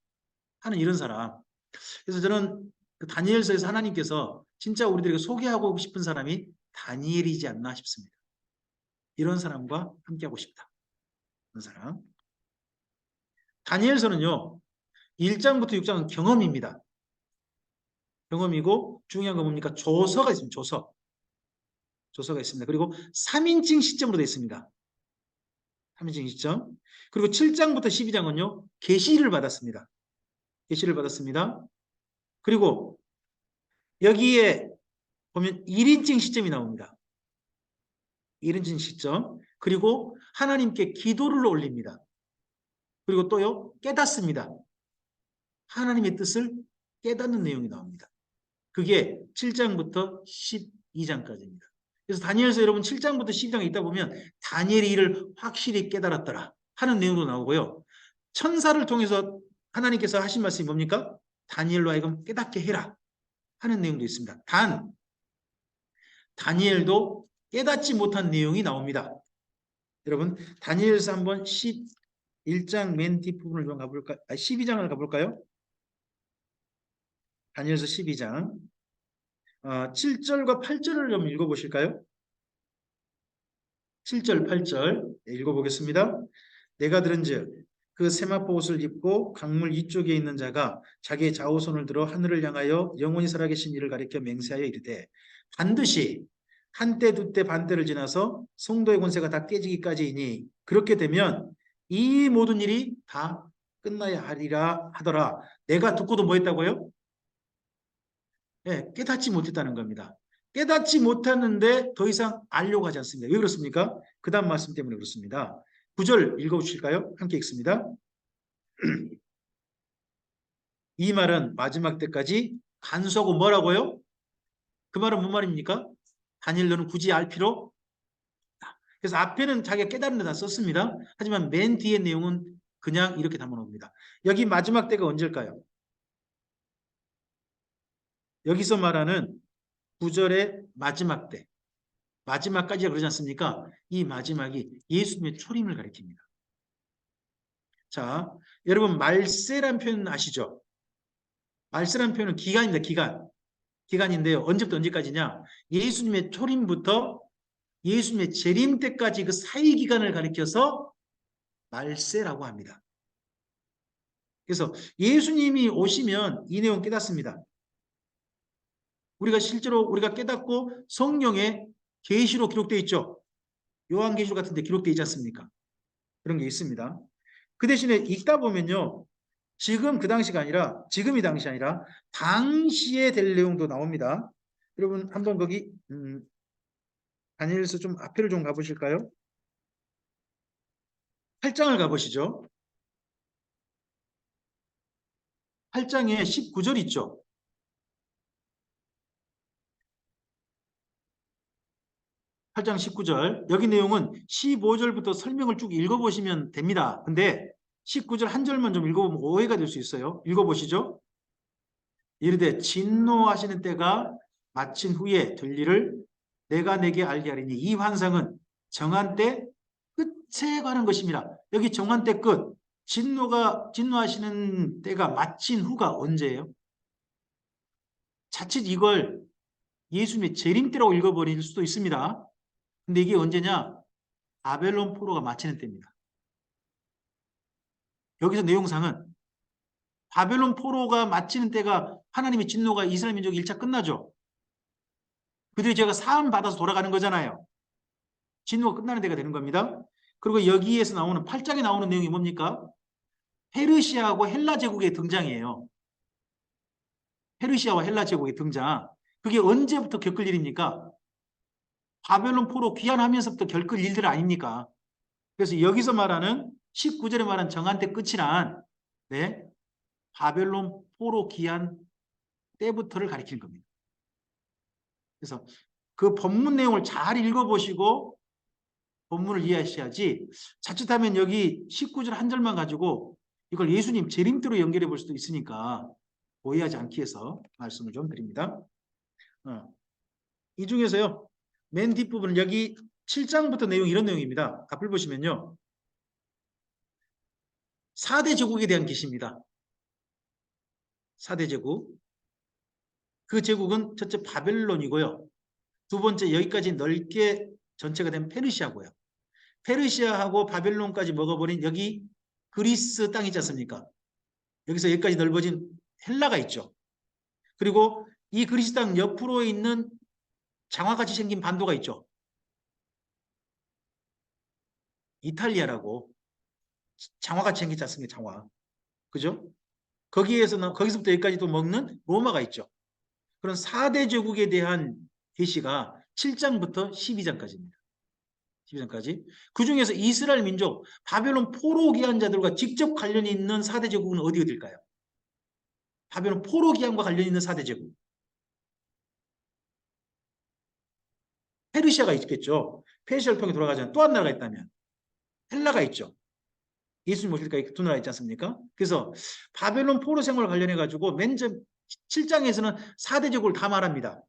[SPEAKER 1] 하는 이런 사람. 그래서 저는 그 다니엘서에서 하나님께서 진짜 우리들에게 소개하고 싶은 사람이 다니엘이지 않나 싶습니다. 이런 사람과 함께하고 싶다. 그런 사람. 다니엘서는요. 1장부터 6장은 경험입니다. 경험이고 중요한 건 뭡니까? 조서가 있습니다. 조서가 있습니다. 그리고 3인칭 시점으로 되어 있습니다. 3인칭 시점. 그리고 7장부터 12장은요. 계시를 받았습니다. 계시를 받았습니다. 그리고 여기에 보면 1인칭 시점이 나옵니다. 1인칭 시점. 그리고 하나님께 기도를 올립니다. 그리고 또요. 깨닫습니다. 하나님의 뜻을 깨닫는 내용이 나옵니다. 그게 7장부터 12장까지입니다. 그래서 다니엘서 여러분 7장부터 12장에 있다 보면 다니엘이 이를 확실히 깨달았더라 하는 내용도 나오고요. 천사를 통해서 하나님께서 하신 말씀이 뭡니까? 다니엘로 하여금 깨닫게 해라 하는 내용도 있습니다. 다니엘도 깨닫지 못한 내용이 나옵니다. 여러분 다니엘서 한번 11장 맨 뒷부분을 좀 가볼까요? 12장을 가볼까요? 다니엘서 12장 7절과 8절을 좀 읽어보실까요? 7절, 8절 읽어보겠습니다. 내가 들은즉 그 세마포 옷을 입고 강물 이쪽에 있는 자가 자기의 좌우손을 들어 하늘을 향하여 영원히 살아계신 이를 가리켜 맹세하여 이르되 반드시 한때 두때 반때를 지나서 성도의 권세가 다 깨지기까지이니 그렇게 되면 이 모든 일이 다 끝나야 하리라 하더라. 내가 듣고도 뭐 했다고요? 예, 깨닫지 못했다는 겁니다. 깨닫지 못했는데 더 이상 알려고 하지 않습니다. 왜 그렇습니까? 그 다음 말씀 때문에 그렇습니다. 9절 읽어주실까요? 함께 읽습니다. 이 말은 마지막 때까지 간수하고 뭐라고요? 그 말은 뭔 말입니까? 다니엘로는 굳이 알 필요? 그래서 앞에는 자기가 깨달은 데다 썼습니다. 하지만 맨 뒤의 내용은 그냥 이렇게 담아놓습니다. 여기 마지막 때가 언제일까요? 여기서 말하는 9절의 마지막 때. 마지막까지가 그러지 않습니까? 이 마지막이 예수님의 초림을 가리킵니다. 자, 여러분 말세란 표현 아시죠? 말세란 표현은 기간입니다. 기간인데요. 언제부터 언제까지냐? 예수님의 초림부터 예수님의 재림 때까지 그 사이 기간을 가리켜서 말세라고 합니다. 그래서 예수님이 오시면 이 내용 깨닫습니다. 우리가 실제로 우리가 깨닫고 성경에 계시로 기록되어 있죠. 요한계시록 같은 데 기록되어 있지 않습니까? 그런 게 있습니다. 그 대신에 읽다 보면요. 지금 그 당시가 아니라 지금이 당시 아니라 당시에 될 내용도 나옵니다. 여러분 한번 거기 다니엘서 좀 앞에를 좀 가보실까요? 8장을 가보시죠. 8장에 19절 있죠. 8장 19절 여기 내용은 15절부터 설명을 쭉 읽어보시면 됩니다. 근데 19절 한 절만 좀 읽어보면 오해가 될 수 있어요. 읽어보시죠. 이르되 진노하시는 때가 마친 후에 될 일을 내가 내게 알게 하리니 이 환상은 정한 때 끝에 관한 것입니다. 여기 정한 때 끝. 진노하시는 때가 마친 후가 언제예요? 자칫 이걸 예수님의 재림 때라고 읽어버릴 수도 있습니다. 근데 이게 언제냐? 바벨론 포로가 마치는 때입니다. 여기서 내용상은 바벨론 포로가 마치는 때가 하나님의 진노가 이스라엘 민족이 1차 끝나죠. 그들이 제가 사함 받아서 돌아가는 거잖아요. 진노가 끝나는 때가 되는 겁니다. 그리고 여기에서 나오는 8장에 나오는 내용이 뭡니까? 페르시아하고 헬라 제국의 등장이에요. 페르시아와 헬라 제국의 등장. 그게 언제부터 겪을 일입니까? 바벨론 포로 귀환하면서부터 겪을 일들 아닙니까? 그래서 여기서 말하는 19절에 말한 정한 때 끝이란 네, 바벨론 포로 귀환 때부터를 가리키는 겁니다. 그래서 그 본문 내용을 잘 읽어보시고 본문을 이해하셔야지 자칫하면 여기 19절 한 절만 가지고 이걸 예수님 재림 때로 연결해 볼 수도 있으니까 오해하지 않기 위해서 말씀을 좀 드립니다. 이 중에서요. 맨 뒷부분은 여기 7장부터 내용 이런 내용입니다. 앞을 보시면요. 4대 제국에 대한 계시입니다. 4대 제국. 그 제국은 첫째 바벨론이고요. 두 번째 여기까지 넓게 전체가 된 페르시아고요. 페르시아하고 바벨론까지 먹어버린 여기 그리스 땅 있지 않습니까? 여기서 여기까지 넓어진 헬라가 있죠. 그리고 이 그리스 땅 옆으로 있는 장화같이 생긴 반도가 있죠. 이탈리아라고 장화같이 생기지 않습니까? 장화. 그죠? 거기서부터 여기까지 또 먹는 로마가 있죠. 그런 4대 제국에 대한 계시가 7장부터 12장까지입니다. 12장까지. 그 중에서 이스라엘 민족, 바벨론 포로 귀환 자들과 직접 관련이 있는 4대 제국은 어디일까요? 바벨론 포로 귀환과 관련이 있는 4대 제국. 페르시아가 있겠죠. 페르시아를 통해 돌아가지 또 한 나라가 있다면 헬라가 있죠. 예수님 오실 때까지 두 나라 있지 않습니까? 그래서 바벨론 포로 생활 관련해 가지고 맨 7장에서는 4대 제국을 다 말합니다.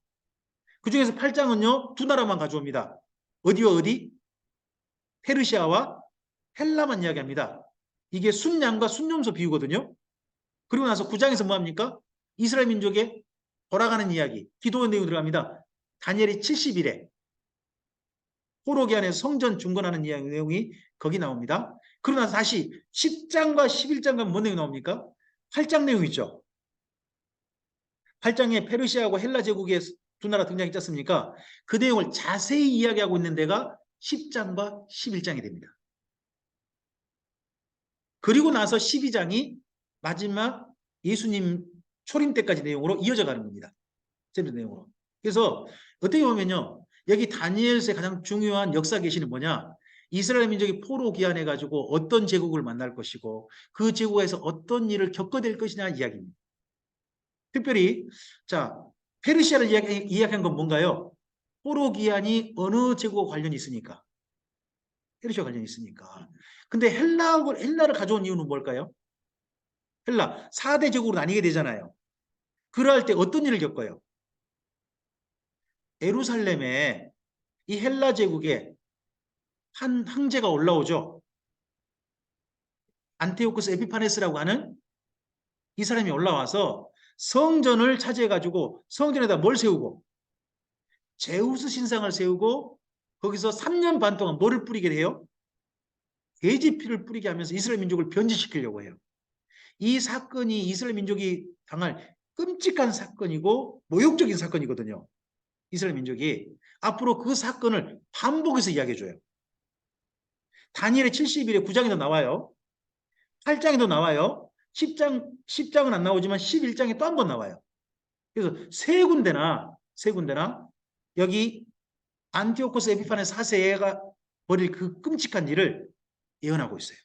[SPEAKER 1] 그 중에서 8장은요 두 나라만 가져옵니다. 어디와 어디? 페르시아와 헬라만 이야기합니다. 이게 순양과 순염소 비유거든요. 그리고 나서 9장에서 뭐합니까? 이스라엘 민족의 돌아가는 이야기, 기도 내용이 들어갑니다. 다니엘이 70일에 포로기 안에서 성전 중건하는 내용이 거기 나옵니다. 그러고 나서 다시 10장과 11장과 뭔 내용이 나옵니까? 8장 내용이죠. 8장에 페르시아하고 헬라 제국의 두 나라 등장했지 않습니까? 그 내용을 자세히 이야기하고 있는 데가 10장과 11장이 됩니다. 그리고 나서 12장이 마지막 예수님 초림 때까지 내용으로 이어져 가는 겁니다. 내용으로. 그래서 어떻게 보면요. 여기 다니엘서의 가장 중요한 역사 계시는 뭐냐? 이스라엘 민족이 포로 귀환해 가지고 어떤 제국을 만날 것이고 그 제국에서 어떤 일을 겪게 될 것이냐 이야기입니다. 특별히 자 페르시아를 이야기한 건 뭔가요? 포로 귀환이 어느 제국과 관련이 있으니까. 페르시아 관련이 있으니까. 근데 헬라를 가져온 이유는 뭘까요? 헬라 4대 제국으로 나뉘게 되잖아요. 그럴 때 어떤 일을 겪어요? 예루살렘에 이 헬라 제국에 한 황제가 올라오죠. 안티오쿠스 에피파네스라고 하는 이 사람이 올라와서 성전을 차지해가지고 성전에다 뭘 세우고 제우스 신상을 세우고 거기서 3년 반 동안 뭐를 뿌리게 돼요? 돼지 피를 뿌리게 하면서 이스라엘 민족을 변질시키려고 해요. 이 사건이 이스라엘 민족이 당할 끔찍한 사건이고 모욕적인 사건이거든요. 이스라엘 민족이 앞으로 그 사건을 반복해서 이야기해줘요. 다니엘의 70일에 9장에도 나와요. 8장에도 나와요. 10장은 안 나오지만 11장에 또 한 번 나와요. 그래서 세 군데나 여기 안티오코스 에피파네 4세가 벌일 그 끔찍한 일을 예언하고 있어요.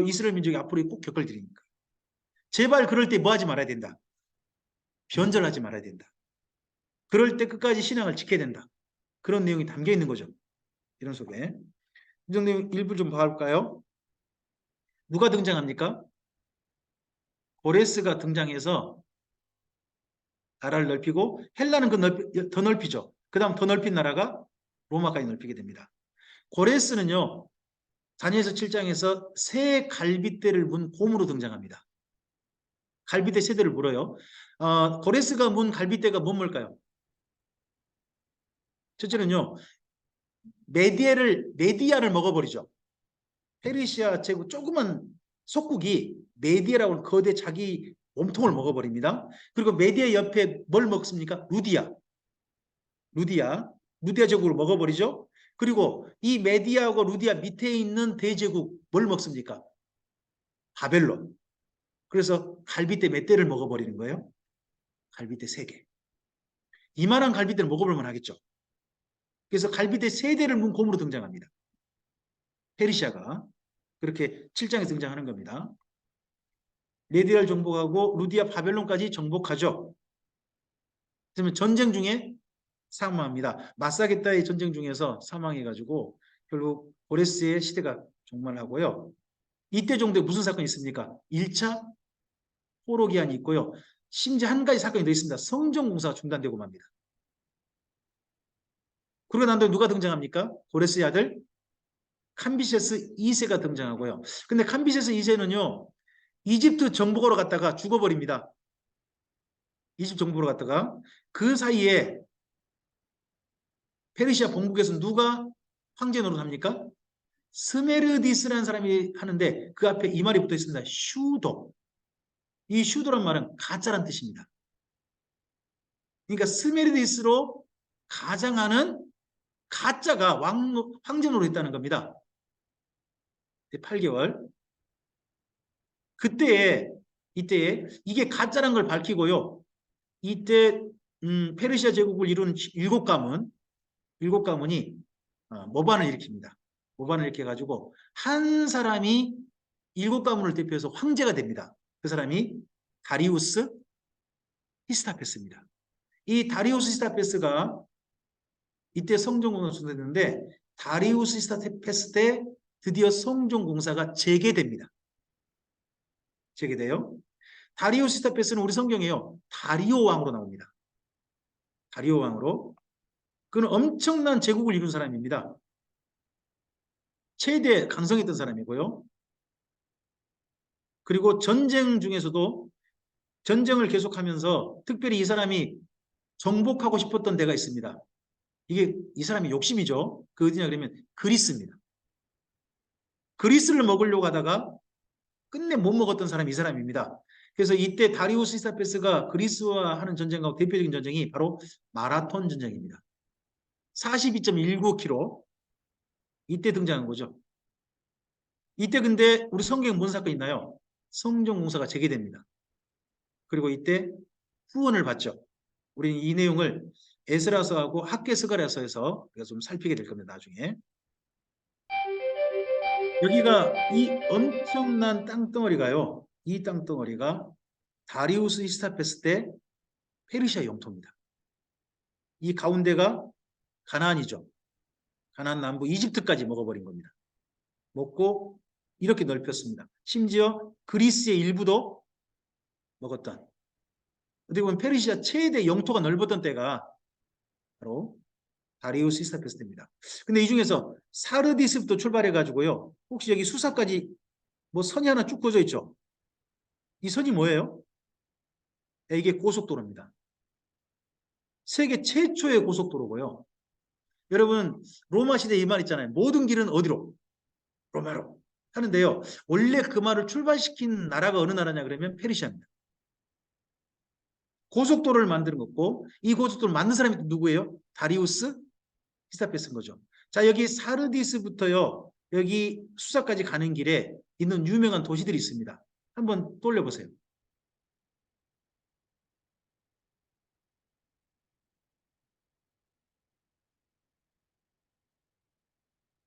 [SPEAKER 1] 이스라엘 민족이 앞으로 꼭 겪을 일이니까. 제발 그럴 때 뭐 하지 말아야 된다. 변절하지 말아야 된다. 그럴 때 끝까지 신앙을 지켜야 된다. 그런 내용이 담겨 있는 거죠. 이런 속에. 이 정도 일부 좀 봐볼까요? 누가 등장합니까? 고레스가 등장해서 나라를 넓히고 헬라는 더 넓히죠. 그 다음 더 넓힌 나라가 로마까지 넓히게 됩니다. 고레스는요. 다니엘서 7장에서 새 갈빗대를 문 곰으로 등장합니다. 갈빗대 세대를 물어요. 고레스가 문 갈빗대가 뭘까요? 첫째는요. 메디아를 먹어버리죠. 페르시아 제국 조그만 속국이 메디아라고 하는 거대 자기 몸통을 먹어버립니다. 그리고 메디아 옆에 뭘 먹습니까? 루디아 제국을 먹어버리죠. 그리고 이 메디아하고 루디아 밑에 있는 대제국 뭘 먹습니까? 바벨론. 그래서 갈빗대 몇 대를 먹어버리는 거예요? 갈빗대 3개. 이만한 갈빗대를 먹어볼만 하겠죠. 그래서 갈빗대 3대를 문 곰으로 등장합니다. 페르시아가. 그렇게 7장에서 등장하는 겁니다. 메디아를 정복하고 루디아 바벨론까지 정복하죠. 그러면 전쟁 중에 사망합니다. 마사게타의 전쟁 중에서 사망해가지고 결국 고레스의 시대가 종말하고요. 이때 정도에 무슨 사건이 있습니까? 1차 포로기한이 있고요. 심지어 한 가지 사건이 더 있습니다. 성전공사가 중단되고 맙니다. 그러고 난 다음에 누가 등장합니까? 고레스의 아들 캄비세스 2세가 등장하고요. 근데 캄비세스 2세는요. 이집트 정복하러 갔다가 죽어버립니다. 이집트 정복하러 갔다가 그 사이에 페르시아 본국에서 누가 황제 노릇합니까? 스메르디스라는 사람이 하는데 그 앞에 이 말이 붙어 있습니다. 슈도. 이 슈도란 말은 가짜란 뜻입니다. 그러니까 스메르디스로 가장하는 가짜가 황제 노릇했다는 겁니다. 8개월. 이때에 이게 가짜란 걸 밝히고요. 이때 페르시아 제국을 이룬 일곱 가문이 모반을 일으킵니다. 모반을 일으켜가지고 한 사람이 7가문을 대표해서 황제가 됩니다. 그 사람이 다리우스 히스타페스입니다. 이 다리우스 히스타페스가 이때 성전공사가 중단됐는데 다리우스 히스타페스 때 드디어 성전공사가 재개됩니다. 재개돼요. 다리우스 히스타페스는 우리 성경에요. 다리오 왕으로 나옵니다. 다리오 왕으로. 그는 엄청난 제국을 이룬 사람입니다. 최대 강성했던 사람이고요. 그리고 전쟁 중에서도 전쟁을 계속하면서 특별히 이 사람이 정복하고 싶었던 데가 있습니다. 이게 이 사람의 욕심이죠. 그 어디냐 그러면 그리스입니다. 그리스를 먹으려고 하다가 끝내 못 먹었던 사람이 이 사람입니다. 그래서 이때 다리우스 히스타페스가 그리스와 하는 전쟁하고 대표적인 전쟁이 바로 마라톤 전쟁입니다. 42.19km 이때 등장한 거죠. 이때 근데 우리 성경에 뭔 사건이 있나요? 성전공사가 재개됩니다. 그리고 이때 후원을 받죠. 우리는 이 내용을 에스라서하고 학개스가랴서에서 우리가 좀 살피게 될 겁니다. 나중에. 여기가 이 엄청난 땅덩어리가요. 이 땅덩어리가 다리우스 히스타페스 때 페르시아 영토입니다. 이 가운데가 가나안이죠. 가나안 남부 이집트까지 먹어버린 겁니다. 먹고 이렇게 넓혔습니다. 심지어 그리스의 일부도 먹었던, 어떻게 보면 페르시아 최대 영토가 넓었던 때가 바로 다리우스 히스타페스 때입니다. 근데 이 중에서 사르디스부터 출발해가지고요. 혹시 여기 수사까지 뭐 선이 하나 쭉 그어져 있죠? 이 선이 뭐예요? 이게 고속도로입니다. 세계 최초의 고속도로고요. 여러분 로마 시대 이 말 있잖아요. 모든 길은 어디로? 로마로 하는데요. 원래 그 말을 출발시킨 나라가 어느 나라냐 그러면 페르시아입니다. 고속도로를 만드는 거고 이 고속도로를 만든 사람이 누구예요? 다리우스 히스타페스인 거죠. 자, 여기 사르디스부터요. 여기 수사까지 가는 길에 있는 유명한 도시들이 있습니다. 한번 돌려보세요.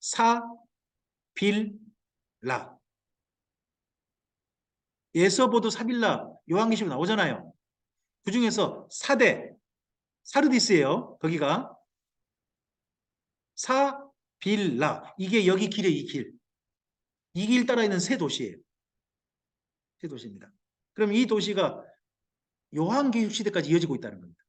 [SPEAKER 1] 사, 빌, 라. 예서보도 사빌라 요한계시록 나오잖아요. 그 중에서 사대 사르디스예요. 거기가 사, 빌, 라. 이게 여기 길에 이 길. 이 길 따라 있는 세 도시예요. 세 도시입니다. 그럼 이 도시가 요한계시록 시대까지 이어지고 있다는 겁니다.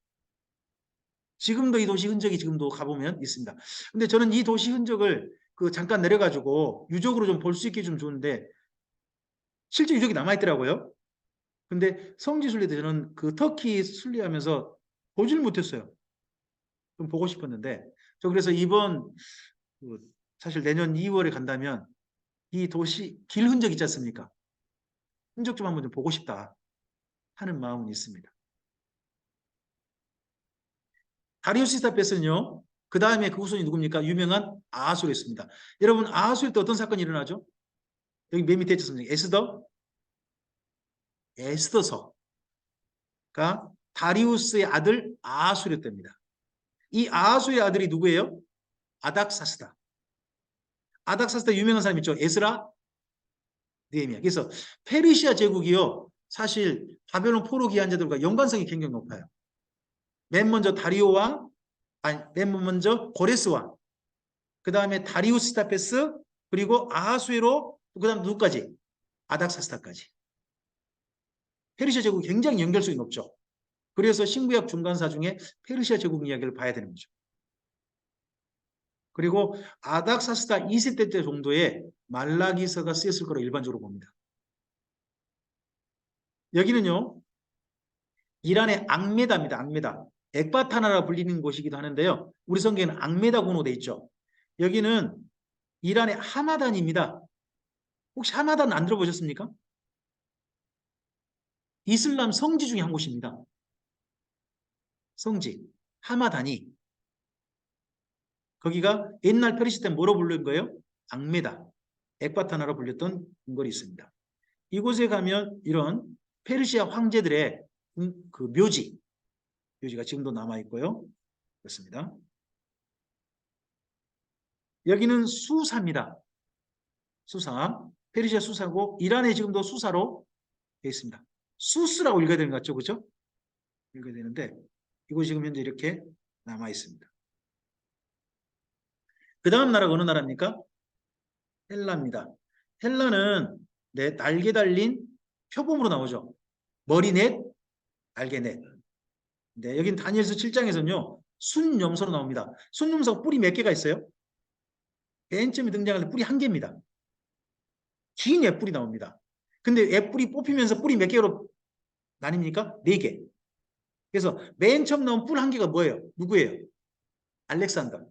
[SPEAKER 1] 지금도 이 도시 흔적이 지금도 가보면 있습니다. 근데 저는 이 도시 흔적을 그 잠깐 내려가지고 유적으로 좀 볼 수 있게 좀 좋은데 실제 유적이 남아있더라고요. 근데 성지 순례 때 저는 그 터키 순례하면서 보질 못했어요. 좀 보고 싶었는데 저 그래서 이번 그 사실 내년 2월에 간다면 이 도시 길 흔적 있지 않습니까? 흔적 좀 한번 좀 보고 싶다 하는 마음은 있습니다. 다리우스 히스타페스는요. 그 다음에 그 후손이 누굽니까? 유명한 아하수르였습니다. 여러분 아하수르 때 어떤 사건이 일어나죠? 여기 맨 밑에 있습니다. 에스더서가 다리우스의 아들 아하수르 때입니다. 이 아하수르의 아들이 누구예요? 아닥사스다. 아닥사스다 유명한 사람 있죠? 에스라, 느헤미야. 그래서 페르시아 제국이요. 사실 바벨론 포로 기한자들과 연관성이 굉장히 높아요. 맨 먼저 다리오 왕, 아니 맨 먼저 고레스 왕, 그 다음에 다리우스 스타페스, 그리고 아하수에로, 그 다음 누구까지? 아닥사스다까지. 페르시아 제국이 굉장히 연결성이 높죠. 그래서 신구약 중간사 중에 페르시아 제국 이야기를 봐야 되는 거죠. 그리고 아닥사스다 2세대 때 정도에 말라기서가 쓰였을 거로 일반적으로 봅니다. 여기는요. 이란의 앙메다입니다. 앙메다. 엑바타나라 불리는 곳이기도 하는데요. 우리 성경에는 앙메다 군으로 되어 있죠. 여기는 이란의 하마단입니다. 혹시 하마단 안 들어보셨습니까? 이슬람 성지 중에 한 곳입니다. 성지. 하마단이. 거기가 옛날 페르시 때 뭐로 부르는 거예요? 앙메다. 엑바타나로 불렸던 궁궐이 있습니다. 이곳에 가면 이런 페르시아 황제들의 그 묘지가 지금도 남아있고요. 그렇습니다. 여기는 수사입니다. 수사. 페르시아 수사고 이란에 지금도 수사로 되어 있습니다. 수스라고 읽어야 되는 것 같죠? 그렇죠? 읽어야 되는데 이곳이 지금 현재 이렇게 남아 있습니다. 그 다음 나라가 어느 나라입니까? 헬라입니다. 헬라는 날개 달린 표범으로 나오죠. 머리넷, 날개넷. 네, 여긴 다니엘서 7장에서는요. 순염소로 나옵니다. 순염소가 뿔이 몇 개가 있어요? 맨 처음에 등장할 때 뿔이 한 개입니다. 긴 옅뿔이 나옵니다. 근데 옅뿔이 뽑히면서 뿔이 몇 개로 나뉩니까? 네 개. 그래서 맨 처음 나온 뿔 한 개가 뭐예요? 누구예요? 알렉산더.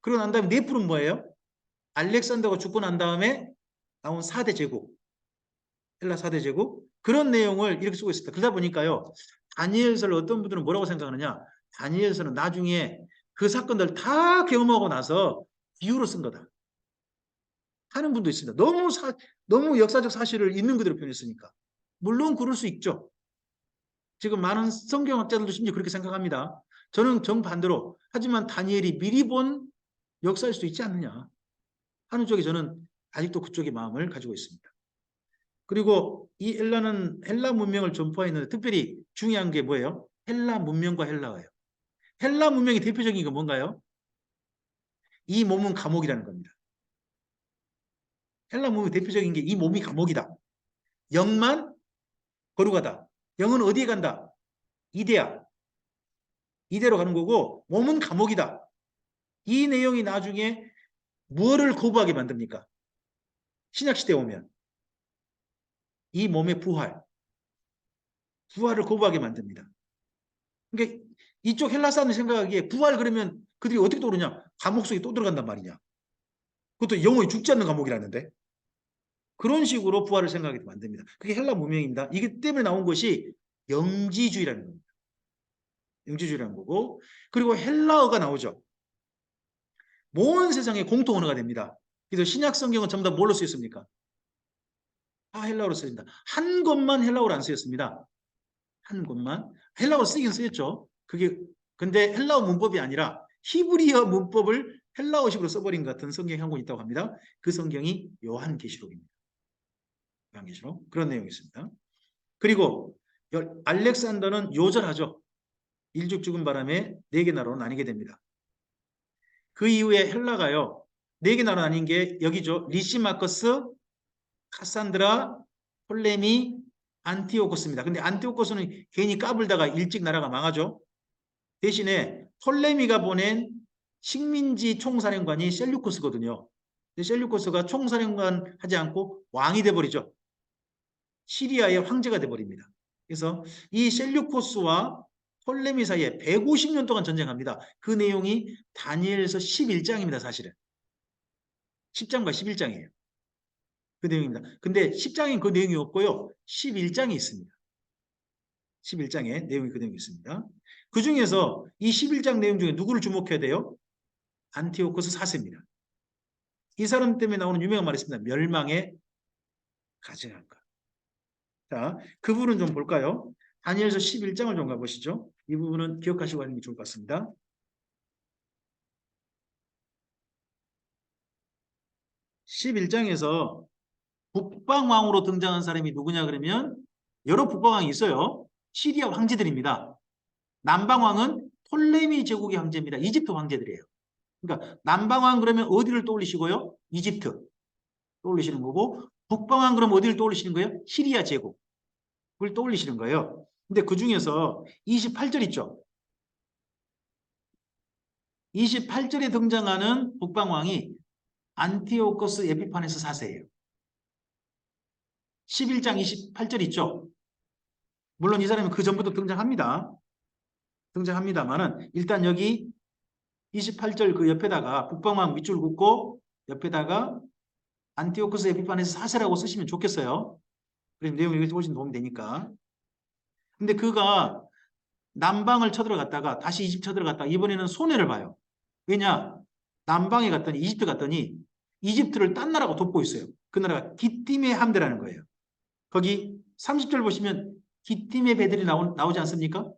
[SPEAKER 1] 그러고 난 다음에 네 뿔은 뭐예요? 알렉산더가 죽고 난 다음에 나온 4대 제국. 헬라 4대 제국. 그런 내용을 이렇게 쓰고 있습니다. 그러다 보니까요. 다니엘서를 어떤 분들은 뭐라고 생각하느냐? 다니엘서는 나중에 그 사건들 다 경험하고 나서 비유로 쓴 거다 하는 분도 있습니다. 너무 역사적 사실을 있는 그대로 표현했으니까. 물론 그럴 수 있죠. 지금 많은 성경학자들도 심지어 그렇게 생각합니다. 저는 정반대로 하지만 다니엘이 미리 본 역사일 수도 있지 않느냐 하는 쪽에 저는 아직도 그쪽의 마음을 가지고 있습니다. 그리고 이 헬라는 헬라 문명을 전파했는데 특별히 중요한 게 뭐예요? 헬라 문명과 헬라어예요. 헬라 문명의 대표적인 게 뭔가요? 이 몸은 감옥이라는 겁니다. 헬라 문명의 대표적인 게 이 몸이 감옥이다. 영만 거룩하다. 영은 어디에 간다? 이데야. 이대로 가는 거고 몸은 감옥이다. 이 내용이 나중에 무엇을 거부하게 만듭니까? 신약시대에 오면 이 몸의 부활을 거부하게 만듭니다. 그러니까 이쪽 헬라 사람들이 생각하기에 부활 그러면 그들이 어떻게 떠오르냐? 감옥 속에 또 들어간단 말이냐? 그것도 영원히 죽지 않는 감옥이라는데 그런 식으로 부활을 생각하게 만듭니다. 그게 헬라 문명입니다. 이게 때문에 나온 것이 영지주의라는 겁니다. 영지주의라는 거고 그리고 헬라어가 나오죠. 온 세상의 공통 언어가 됩니다. 그래서 신약 성경은 전부 다 뭘로 쓰였습니까? 다 헬라어로 쓰입니다. 한 곳만 헬라어로 안 쓰였습니다. 한 곳만 헬라어로 쓰긴 쓰였죠. 그게 근데 헬라어 문법이 아니라 히브리어 문법을 헬라어식으로 써버린 것 같은 성경이 한 권 있다고 합니다. 그 성경이 요한계시록입니다. 요한계시록 그런 내용이 있습니다. 그리고 알렉산더는 요절하죠. 일죽 죽은 바람에 네 개 나라로 나뉘게 됩니다. 그 이후에 헬라가요. 네 개 나라로 나뉜 게 여기죠. 리시마커스, 카산드라, 톨레미, 안티오코스입니다. 근데 안티오코스는 괜히 까불다가 일찍 나라가 망하죠. 대신에 톨레미가 보낸 식민지 총사령관이 셀류코스거든요. 셀류코스가 총사령관 하지 않고 왕이 돼버리죠. 시리아의 황제가 돼버립니다. 그래서 이 셀류코스와 톨레미 사이에 150년 동안 전쟁합니다. 그 내용이 다니엘서 11장입니다. 사실은. 10장과 11장이에요. 그 내용입니다. 근데 10장엔 그 내용이 없고요. 11장이 있습니다. 11장에 내용이 그 내용이 있습니다. 그 중에서 이 11장 내용 중에 누구를 주목해야 돼요? 안티오코스 4세입니다. 이 사람 때문에 나오는 유명한 말이 있습니다. 멸망의 가증한가. 자, 그 부분은 좀 볼까요? 다니엘서 11장을 좀 가보시죠. 이 부분은 기억하시고 하는 게 좋을 것 같습니다. 11장에서 북방왕으로 등장한 사람이 누구냐 그러면 여러 북방왕이 있어요. 시리아 황제들입니다. 남방왕은 톨레미 제국의 황제입니다. 이집트 황제들이에요. 그러니까 남방왕 그러면 어디를 떠올리시고요? 이집트 떠올리시는 거고 북방왕 그러면 어디를 떠올리시는 거예요? 시리아 제국. 그걸 떠올리시는 거예요. 근데 그 중에서 28절 있죠. 28절에 등장하는 북방왕이 안티오코스 에피파네스 4세예요. 11장 28절 있죠. 물론 이 사람이 그 전부터 등장합니다. 등장합니다만은 일단 여기 28절 그 옆에다가 북방왕 밑줄 긋고 옆에다가 안티오코스 에피파네스 4세라고 쓰시면 좋겠어요. 그럼 내용이 여기서 훨씬 도움이 되니까. 근데 그가 남방을 쳐들어갔다가 다시 이집트 쳐들어갔다가 이번에는 손해를 봐요. 왜냐? 남방에 갔더니 이집트 갔더니 이집트를 딴 나라가 돕고 있어요. 그 나라가 기띠메 함대라는 거예요. 거기 30절 보시면 기띠메 배들이 나오지 않습니까?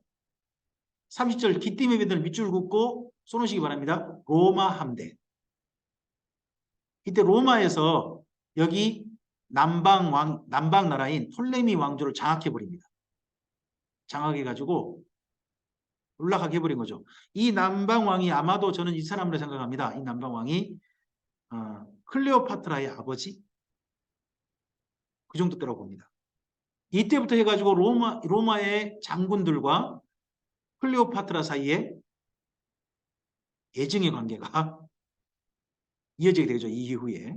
[SPEAKER 1] 30절 기띠메 배들 밑줄 긋고 쏘시기 바랍니다. 로마 함대. 이때 로마에서 여기 남방 나라인 톨레미 왕조를 장악해 버립니다. 장악해가지고 올라가게 해버린 거죠. 이 남방 왕이 아마도 저는 이 사람으로 생각합니다. 이 남방 왕이 클레오파트라의 아버지 그 정도 때라고 봅니다. 이때부터 해가지고 로마의 장군들과 클레오파트라 사이에 애증의 관계가 이어지게 되죠. 이후에.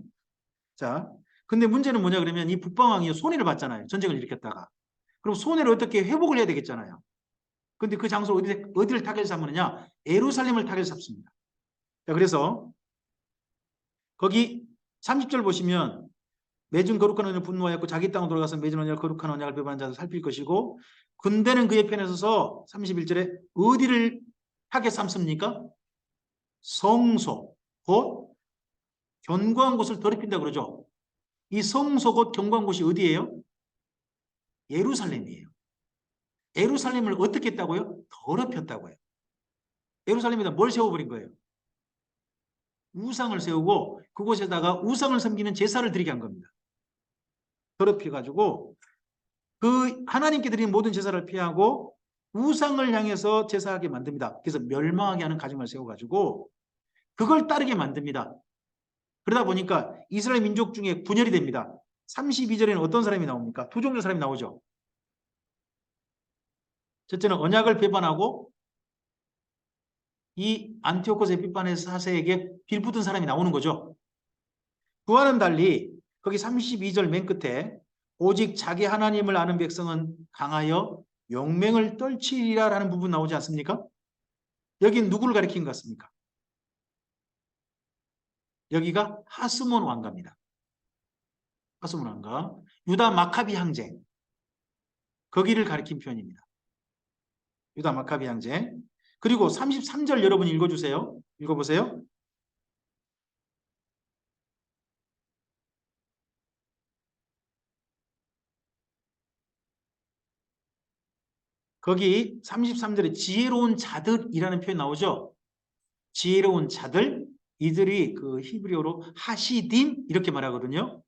[SPEAKER 1] 자, 근데 문제는 뭐냐 그러면 이 북방왕이 손해를 봤잖아요. 전쟁을 일으켰다가. 그럼 손해를 어떻게 회복을 해야 되겠잖아요. 근데 그 장소를 어디를 타겟 삼느냐? 예루살렘을 타겟 잡습니다. 자, 그래서 거기 30절 보시면 맺은 거룩한 언약을 분노하였고 자기 땅으로 돌아가서 맺은 언약을 거룩한 언약을 배반한 자를 살필 것이고 군대는 그의 편에 서서 31절에 어디를 타겟 삼습니까? 성소 곧 견고한 곳을 더럽힌다 그러죠. 이 성소 곧 견고한 곳이 어디예요? 예루살렘이에요. 예루살렘을 어떻게 했다고요? 더럽혔다고요. 예루살렘에다 뭘 세워버린 거예요? 우상을 세우고 그곳에다가 우상을 섬기는 제사를 드리게 한 겁니다. 더럽혀가지고 그 하나님께 드리는 모든 제사를 피하고 우상을 향해서 제사하게 만듭니다. 그래서 멸망하게 하는 가정을 세워가지고 그걸 따르게 만듭니다. 그러다 보니까 이스라엘 민족 중에 분열이 됩니다. 32절에는 어떤 사람이 나옵니까? 두 종류의 사람이 나오죠. 첫째는 언약을 배반하고 이 안티오코스 에피파네스 사세에게 빌붙은 사람이 나오는 거죠. 그와는 달리 거기 32절 맨 끝에 오직 자기 하나님을 아는 백성은 강하여 용맹을 떨치리라라는 부분 나오지 않습니까? 여긴 누구를 가리킨 것 같습니까? 여기가 하스몬 왕가입니다. 하스몬 왕가, 유다 마카비 항쟁, 거기를 가리킨 표현입니다. 유다 마카비 항쟁. 그리고 33절 여러분 읽어주세요. 읽어보세요. 거기 33절에 지혜로운 자들이라는 표현 나오죠. 지혜로운 자들, 이들이 그 히브리어로 하시딤 이렇게 말하거든요.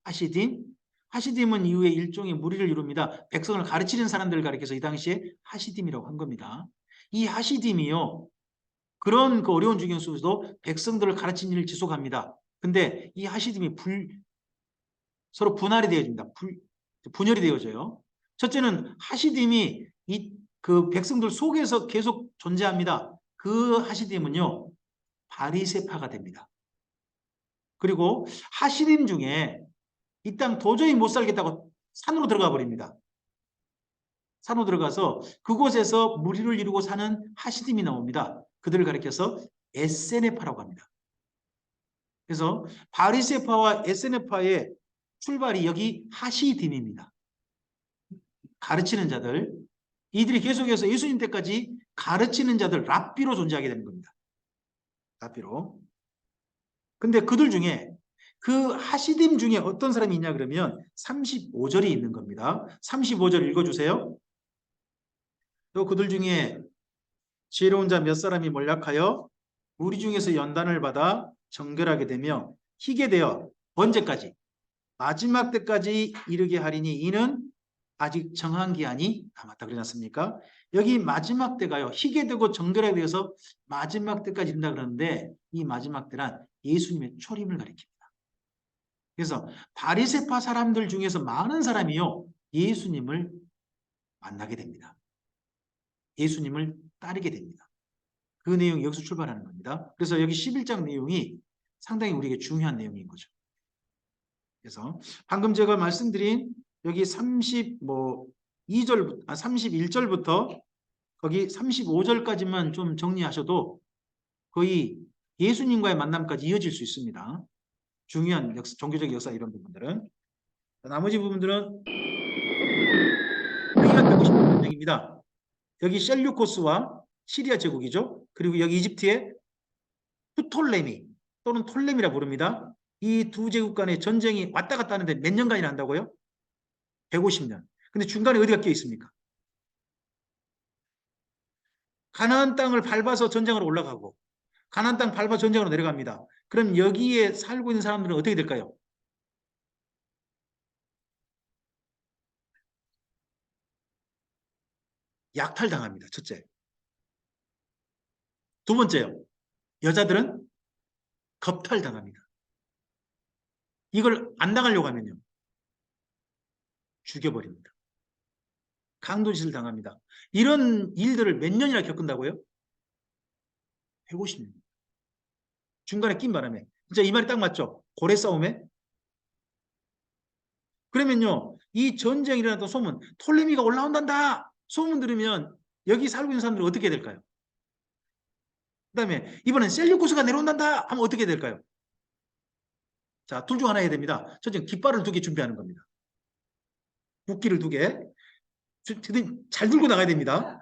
[SPEAKER 1] 하시딤. 하시딤은 이후에 일종의 무리를 이룹니다. 백성을 가르치는 사람들을 가리켜서 이 당시에 하시딤이라고 한 겁니다. 이 하시딤이요. 그런 그 어려운 중경 속에서도 백성들을 가르치는 일을 지속합니다. 근데 이 하시딤이 서로 분할이 되어집니다. 분열이 되어져요. 첫째는 하시딤이 그 백성들 속에서 계속 존재합니다. 그 하시딤은요. 바리새파가 됩니다. 그리고 하시딤 중에 이 땅 도저히 못 살겠다고 산으로 들어가 버립니다. 산으로 들어가서 그곳에서 무리를 이루고 사는 하시딤이 나옵니다. 그들을 가리켜서 에세네파라고 합니다. 그래서 바리새파와 에세네파의 출발이 여기 하시딤입니다. 가르치는 자들, 이들이 계속해서 예수님 때까지 가르치는 자들, 랍비로 존재하게 되는 겁니다. 랍비로. 근데 그들 중에 그 하시딤 중에 어떤 사람이 있냐 그러면 35절이 있는 겁니다. 35절 읽어주세요. 또 그들 중에 지혜로운 자 몇 사람이 몰락하여 우리 중에서 연단을 받아 정결하게 되며 희게 되어 언제까지? 마지막 때까지 이르게 하리니 이는 아직 정한 기한이 남았다 그러지 않습니까? 여기 마지막 때가요. 희게 되고 정결하게 되어서 마지막 때까지 이른다 그러는데 이 마지막 때란 예수님의 초림을 가리킵니다. 그래서 바리새파 사람들 중에서 많은 사람이요. 예수님을 만나게 됩니다. 예수님을 따르게 됩니다. 그 내용이 여기서 출발하는 겁니다. 그래서 여기 11장 내용이 상당히 우리에게 중요한 내용인 거죠. 그래서 방금 제가 말씀드린 여기 31절부터 거기 35절까지만 좀 정리하셔도 거의 예수님과의 만남까지 이어질 수 있습니다. 중요한 종교적 역사 이런 부분들은. 나머지 부분들은 여기가 150년 전쟁입니다. 여기 셀류코스와 시리아 제국이죠. 그리고 여기 이집트의 프톨레미 또는 톨레미라 부릅니다. 이 두 제국 간의 전쟁이 왔다 갔다 하는데 몇 년간이나 한다고요? 150년. 근데 중간에 어디가 끼어 있습니까? 가나안 땅을 밟아서 전쟁으로 올라가고 가나안 땅 밟아 전쟁으로 내려갑니다. 그럼 여기에 살고 있는 사람들은 어떻게 될까요? 약탈당합니다. 첫째. 두 번째요. 여자들은 겁탈당합니다. 이걸 안 당하려고 하면요. 죽여버립니다. 강도짓을 당합니다. 이런 일들을 몇 년이나 겪은다고요? 150년. 중간에 낀 바람에 진짜 이 말이 딱 맞죠? 고래 싸움에? 그러면요, 이 전쟁이 일어났던 소문, 톨레미가 올라온단다! 소문 들으면 여기 살고 있는 사람들은 어떻게 될까요? 그 다음에 이번엔 셀류쿠스가 내려온단다! 하면 어떻게 될까요? 자, 둘 중 하나 해야 됩니다. 첫째, 깃발을 2개 준비하는 겁니다. 국기를 2개. 잘 들고 나가야 됩니다.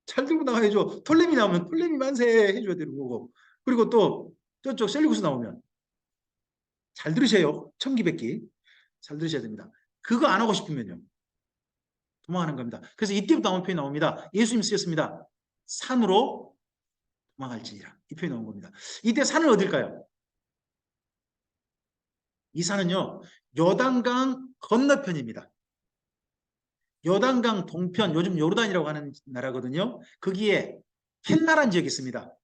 [SPEAKER 1] 잘 들고 나가야죠. 톨레미 나오면 톨레미 만세 해줘야 되는 거고. 그리고 또 저쪽 셀류쿠스 나오면 잘 들으세요. 청기백기. 잘 들으셔야 됩니다. 그거 안 하고 싶으면요. 도망하는 겁니다. 그래서 이때부터 나온 표현이 나옵니다. 예수님 쓰였습니다. 산으로 도망할지니라. 이 표현이 나온 겁니다. 이때 산은 어딜까요? 이 산은요. 요단강 건너편입니다. 요단강 동편, 요즘 요르단이라고 하는 나라거든요. 거기에 펜나라는 지역이 있습니다.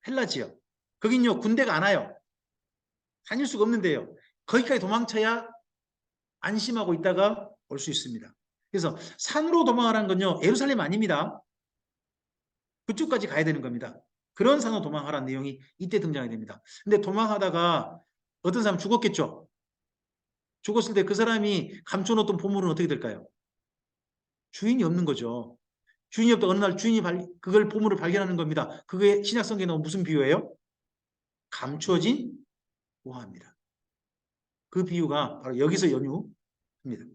[SPEAKER 1] 헬라 지역. 거긴요. 군대가 안 와요. 다닐 수가 없는데요. 거기까지 도망쳐야 안심하고 있다가 올 수 있습니다. 그래서 산으로 도망하라는 건요. 예루살렘 아닙니다. 그쪽까지 가야 되는 겁니다. 그런 산으로 도망하라는 내용이 이때 등장이 됩니다. 근데 도망하다가 어떤 사람 죽었겠죠. 죽었을 때 그 사람이 감춰놓던 보물은 어떻게 될까요? 주인이 없는 거죠. 주인이 없다 어느 날 주인이 그걸 보물을 발견하는 겁니다. 그게 신약성경에 나온 무슨 비유예요? 감추어진 보화입니다. 그 비유가 바로 여기서 연유합니다.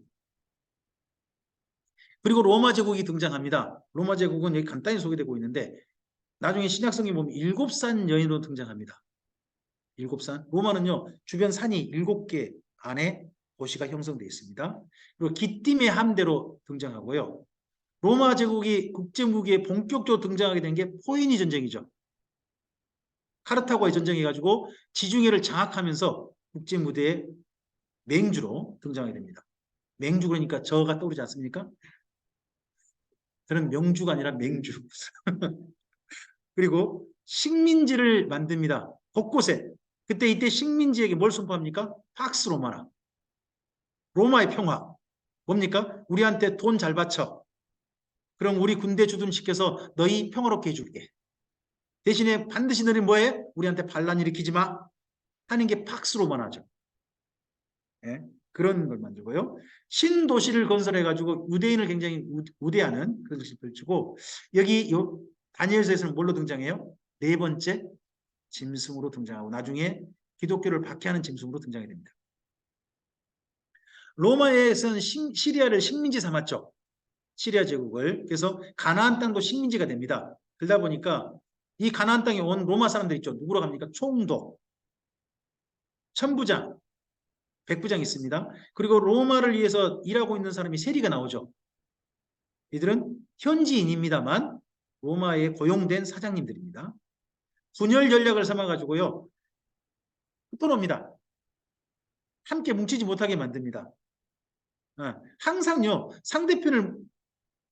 [SPEAKER 1] 그리고 로마 제국이 등장합니다. 로마 제국은 여기 간단히 소개되고 있는데 나중에 신약성경에 보면 7산 여인으로 등장합니다. 7산. 로마는요. 주변 산이 7개 안에 도시가 형성되어 있습니다. 그리고 기띔의 함대로 등장하고요. 로마 제국이 국제무기에 본격적으로 등장하게 된 게 포에니 전쟁이죠. 카르타고의 전쟁해가지고 지중해를 장악하면서 국제무대에 맹주로 등장하게 됩니다. 맹주 그러니까 저가 떠오르지 않습니까? 저는 명주가 아니라 맹주. 그리고 식민지를 만듭니다. 곳곳에. 그때 이때 식민지에게 뭘 선포합니까? 팍스 로마나. 로마의 평화. 뭡니까? 우리한테 돈 잘 바쳐. 그럼 우리 군대 주둔시켜서 너희 평화롭게 해줄게. 대신에 반드시 너희 뭐해? 우리한테 반란 일으키지 마. 하는 게 팍스 로마나죠. 예? 그런 걸 만들고요. 신도시를 건설해가지고 유대인을 굉장히 우대하는 그런 것을 펼치고 여기 다니엘서에서는 뭘로 등장해요? 4번째 짐승으로 등장하고 나중에 기독교를 박해하는 짐승으로 등장이 됩니다. 로마에서는 시리아를 식민지 삼았죠. 시리아 제국을. 그래서 가나안 땅도 식민지가 됩니다. 그러다 보니까 이 가나안 땅에 온 로마 사람들 있죠. 누구라고 합니까? 총독, 천부장, 백부장이 있습니다. 그리고 로마를 위해서 일하고 있는 사람이 세리가 나오죠. 이들은 현지인입니다만 로마에 고용된 사장님들입니다. 분열 전략을 삼아가지고요. 흩어놉니다. 함께 뭉치지 못하게 만듭니다. 항상요. 상대편을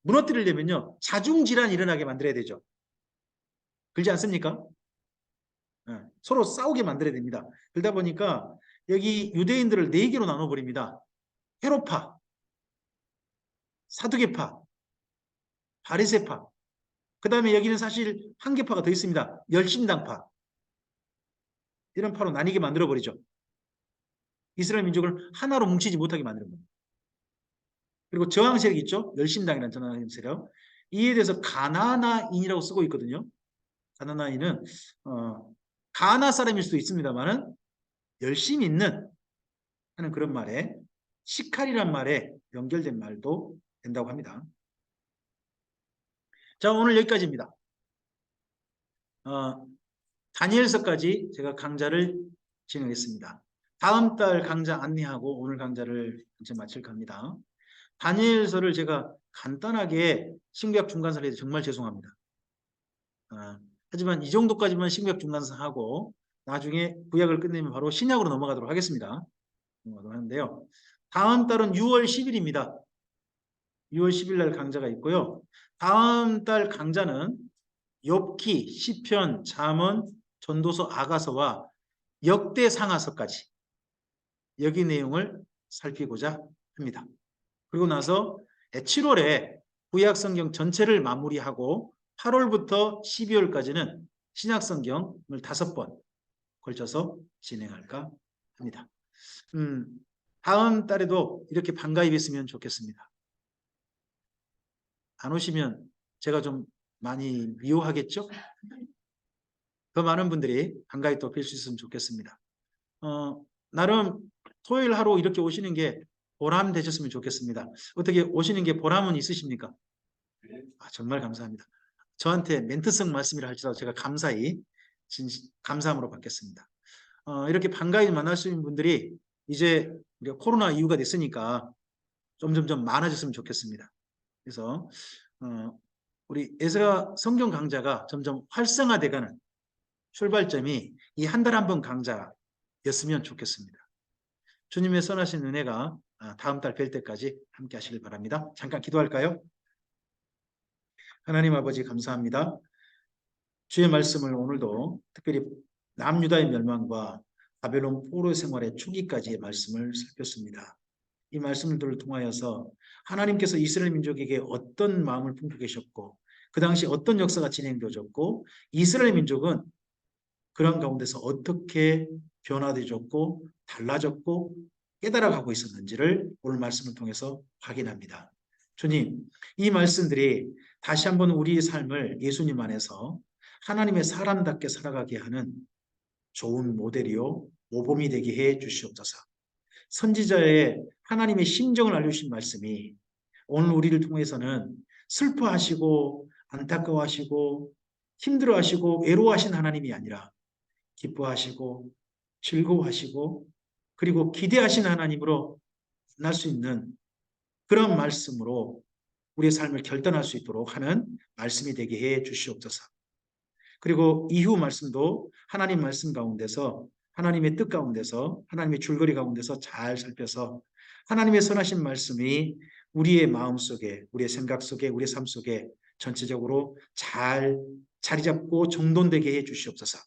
[SPEAKER 1] 무너뜨리려면요. 자중질환이 일어나게 만들어야 되죠. 그렇지 않습니까? 서로 싸우게 만들어야 됩니다. 그러다 보니까 여기 유대인들을 4개로 나눠버립니다. 헤로파, 사두개파, 바리새파. 그 다음에 여기는 사실 한 개파가 더 있습니다. 열심당파. 이런 파로 나뉘게 만들어버리죠. 이스라엘 민족을 하나로 뭉치지 못하게 만드는 겁니다. 그리고 저항 세력이 있죠. 열심당이라는 저항 세력. 이에 대해서 가나나인이라고 쓰고 있거든요. 가나나인은 가나 사람일 수도 있습니다만은 열심히 있는 하는 그런 말에 시칼이란 말에 연결된 말도 된다고 합니다. 자, 오늘 여기까지입니다. 다니엘서까지 제가 강좌를 진행했습니다. 다음 달 강좌 안내하고 오늘 강좌를 이제 마칠까 합니다. 다니엘서를 제가 간단하게 신구약 중간사를 해서 정말 죄송합니다. 하지만 이 정도까지만 신구약 중간사 하고 나중에 구약을 끝내면 바로 신약으로 넘어가도록 하겠습니다. 하는데요. 다음 달은 6월 10일입니다. 6월 10일 날 강좌가 있고요. 다음 달 강좌는 욥기, 시편, 잠언, 전도서, 아가서와 역대상하서까지 여기 내용을 살피고자 합니다. 그리고 나서 7월에 구약성경 전체를 마무리하고 8월부터 12월까지는 신약성경을 5번 걸쳐서 진행할까 합니다. 다음 달에도 이렇게 반가입 있으면 좋겠습니다. 안 오시면 제가 좀 많이 미워하겠죠? 더 많은 분들이 반가입 또 빌 수 있으면 좋겠습니다. 나름 토요일 하루 이렇게 오시는 게 보람 되셨으면 좋겠습니다. 어떻게 오시는 게 보람은 있으십니까? 정말 감사합니다. 저한테 멘트성 말씀이라 할지라도 제가 감사히 감사함으로 받겠습니다. 이렇게 반가이 만날 수 있는 분들이 이제 우리가 코로나 이후가 됐으니까 점점점 많아졌으면 좋겠습니다. 그래서 우리 에스라 성경 강좌가 점점 활성화돼가는 출발점이 이 한 달에 한 번 강좌였으면 좋겠습니다. 주님의 선하신 은혜가 다음 달 뵐 때까지 함께 하시길 바랍니다. 잠깐 기도할까요? 하나님 아버지 감사합니다. 주의 말씀을 오늘도 특별히 남유다의 멸망과 바벨론 포로 생활의 초기까지의 말씀을 살폈습니다. 이 말씀들을 통하여서 하나님께서 이스라엘 민족에게 어떤 마음을 품고 계셨고 그 당시 어떤 역사가 진행되어졌고 이스라엘 민족은 그런 가운데서 어떻게 변화되어졌고 달라졌고 깨달아가고 있었는지를 오늘 말씀을 통해서 확인합니다. 주님, 이 말씀들이 다시 한번 우리의 삶을 예수님 안에서 하나님의 사람답게 살아가게 하는 좋은 모델이요 모범이 되게 해 주시옵소서. 선지자의 하나님의 심정을 알려주신 말씀이 오늘 우리를 통해서는 슬퍼하시고 안타까워하시고 힘들어하시고 외로워하신 하나님이 아니라 기뻐하시고 즐거워하시고 그리고 기대하신 하나님으로 만날 수 있는 그런 말씀으로 우리의 삶을 결단할 수 있도록 하는 말씀이 되게 해 주시옵소서. 그리고 이후 말씀도 하나님 말씀 가운데서 하나님의 뜻 가운데서 하나님의 줄거리 가운데서 잘 살펴서 하나님의 선하신 말씀이 우리의 마음속에 우리의 생각 속에 우리의 삶 속에 전체적으로 잘 자리 잡고 정돈되게 해 주시옵소서.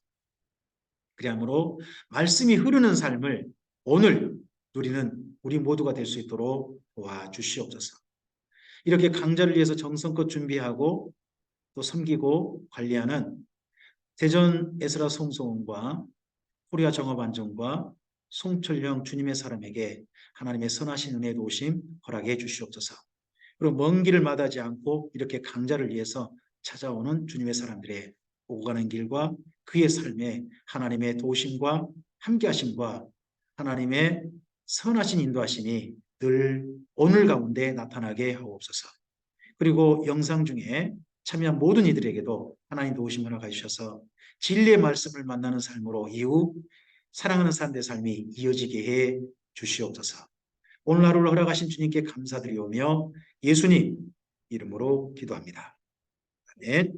[SPEAKER 1] 그러므로 말씀이 흐르는 삶을 오늘 누리는 우리 모두가 될 수 있도록 도와주시옵소서. 이렇게 강좌를 위해서 정성껏 준비하고 또 섬기고 관리하는 대전 에스라 송소원과 코리아 정업안정과 송철령 주님의 사람에게 하나님의 선하신 은혜 도우심 허락해 주시옵소서. 그리고 먼 길을 마다하지 않고 이렇게 강좌를 위해서 찾아오는 주님의 사람들의 오고 가는 길과 그의 삶에 하나님의 도우심과 함께하심과 하나님의 선하신 인도하심이 늘 오늘 가운데 나타나게 하옵소서. 그리고 영상 중에 참여한 모든 이들에게도 하나님 도우심 허락해 주셔서 진리의 말씀을 만나는 삶으로 이후 사랑하는 사람들의 삶이 이어지게 해 주시옵소서. 오늘 하루를 허락하신 주님께 감사드리오며 예수님 이름으로 기도합니다. 아멘.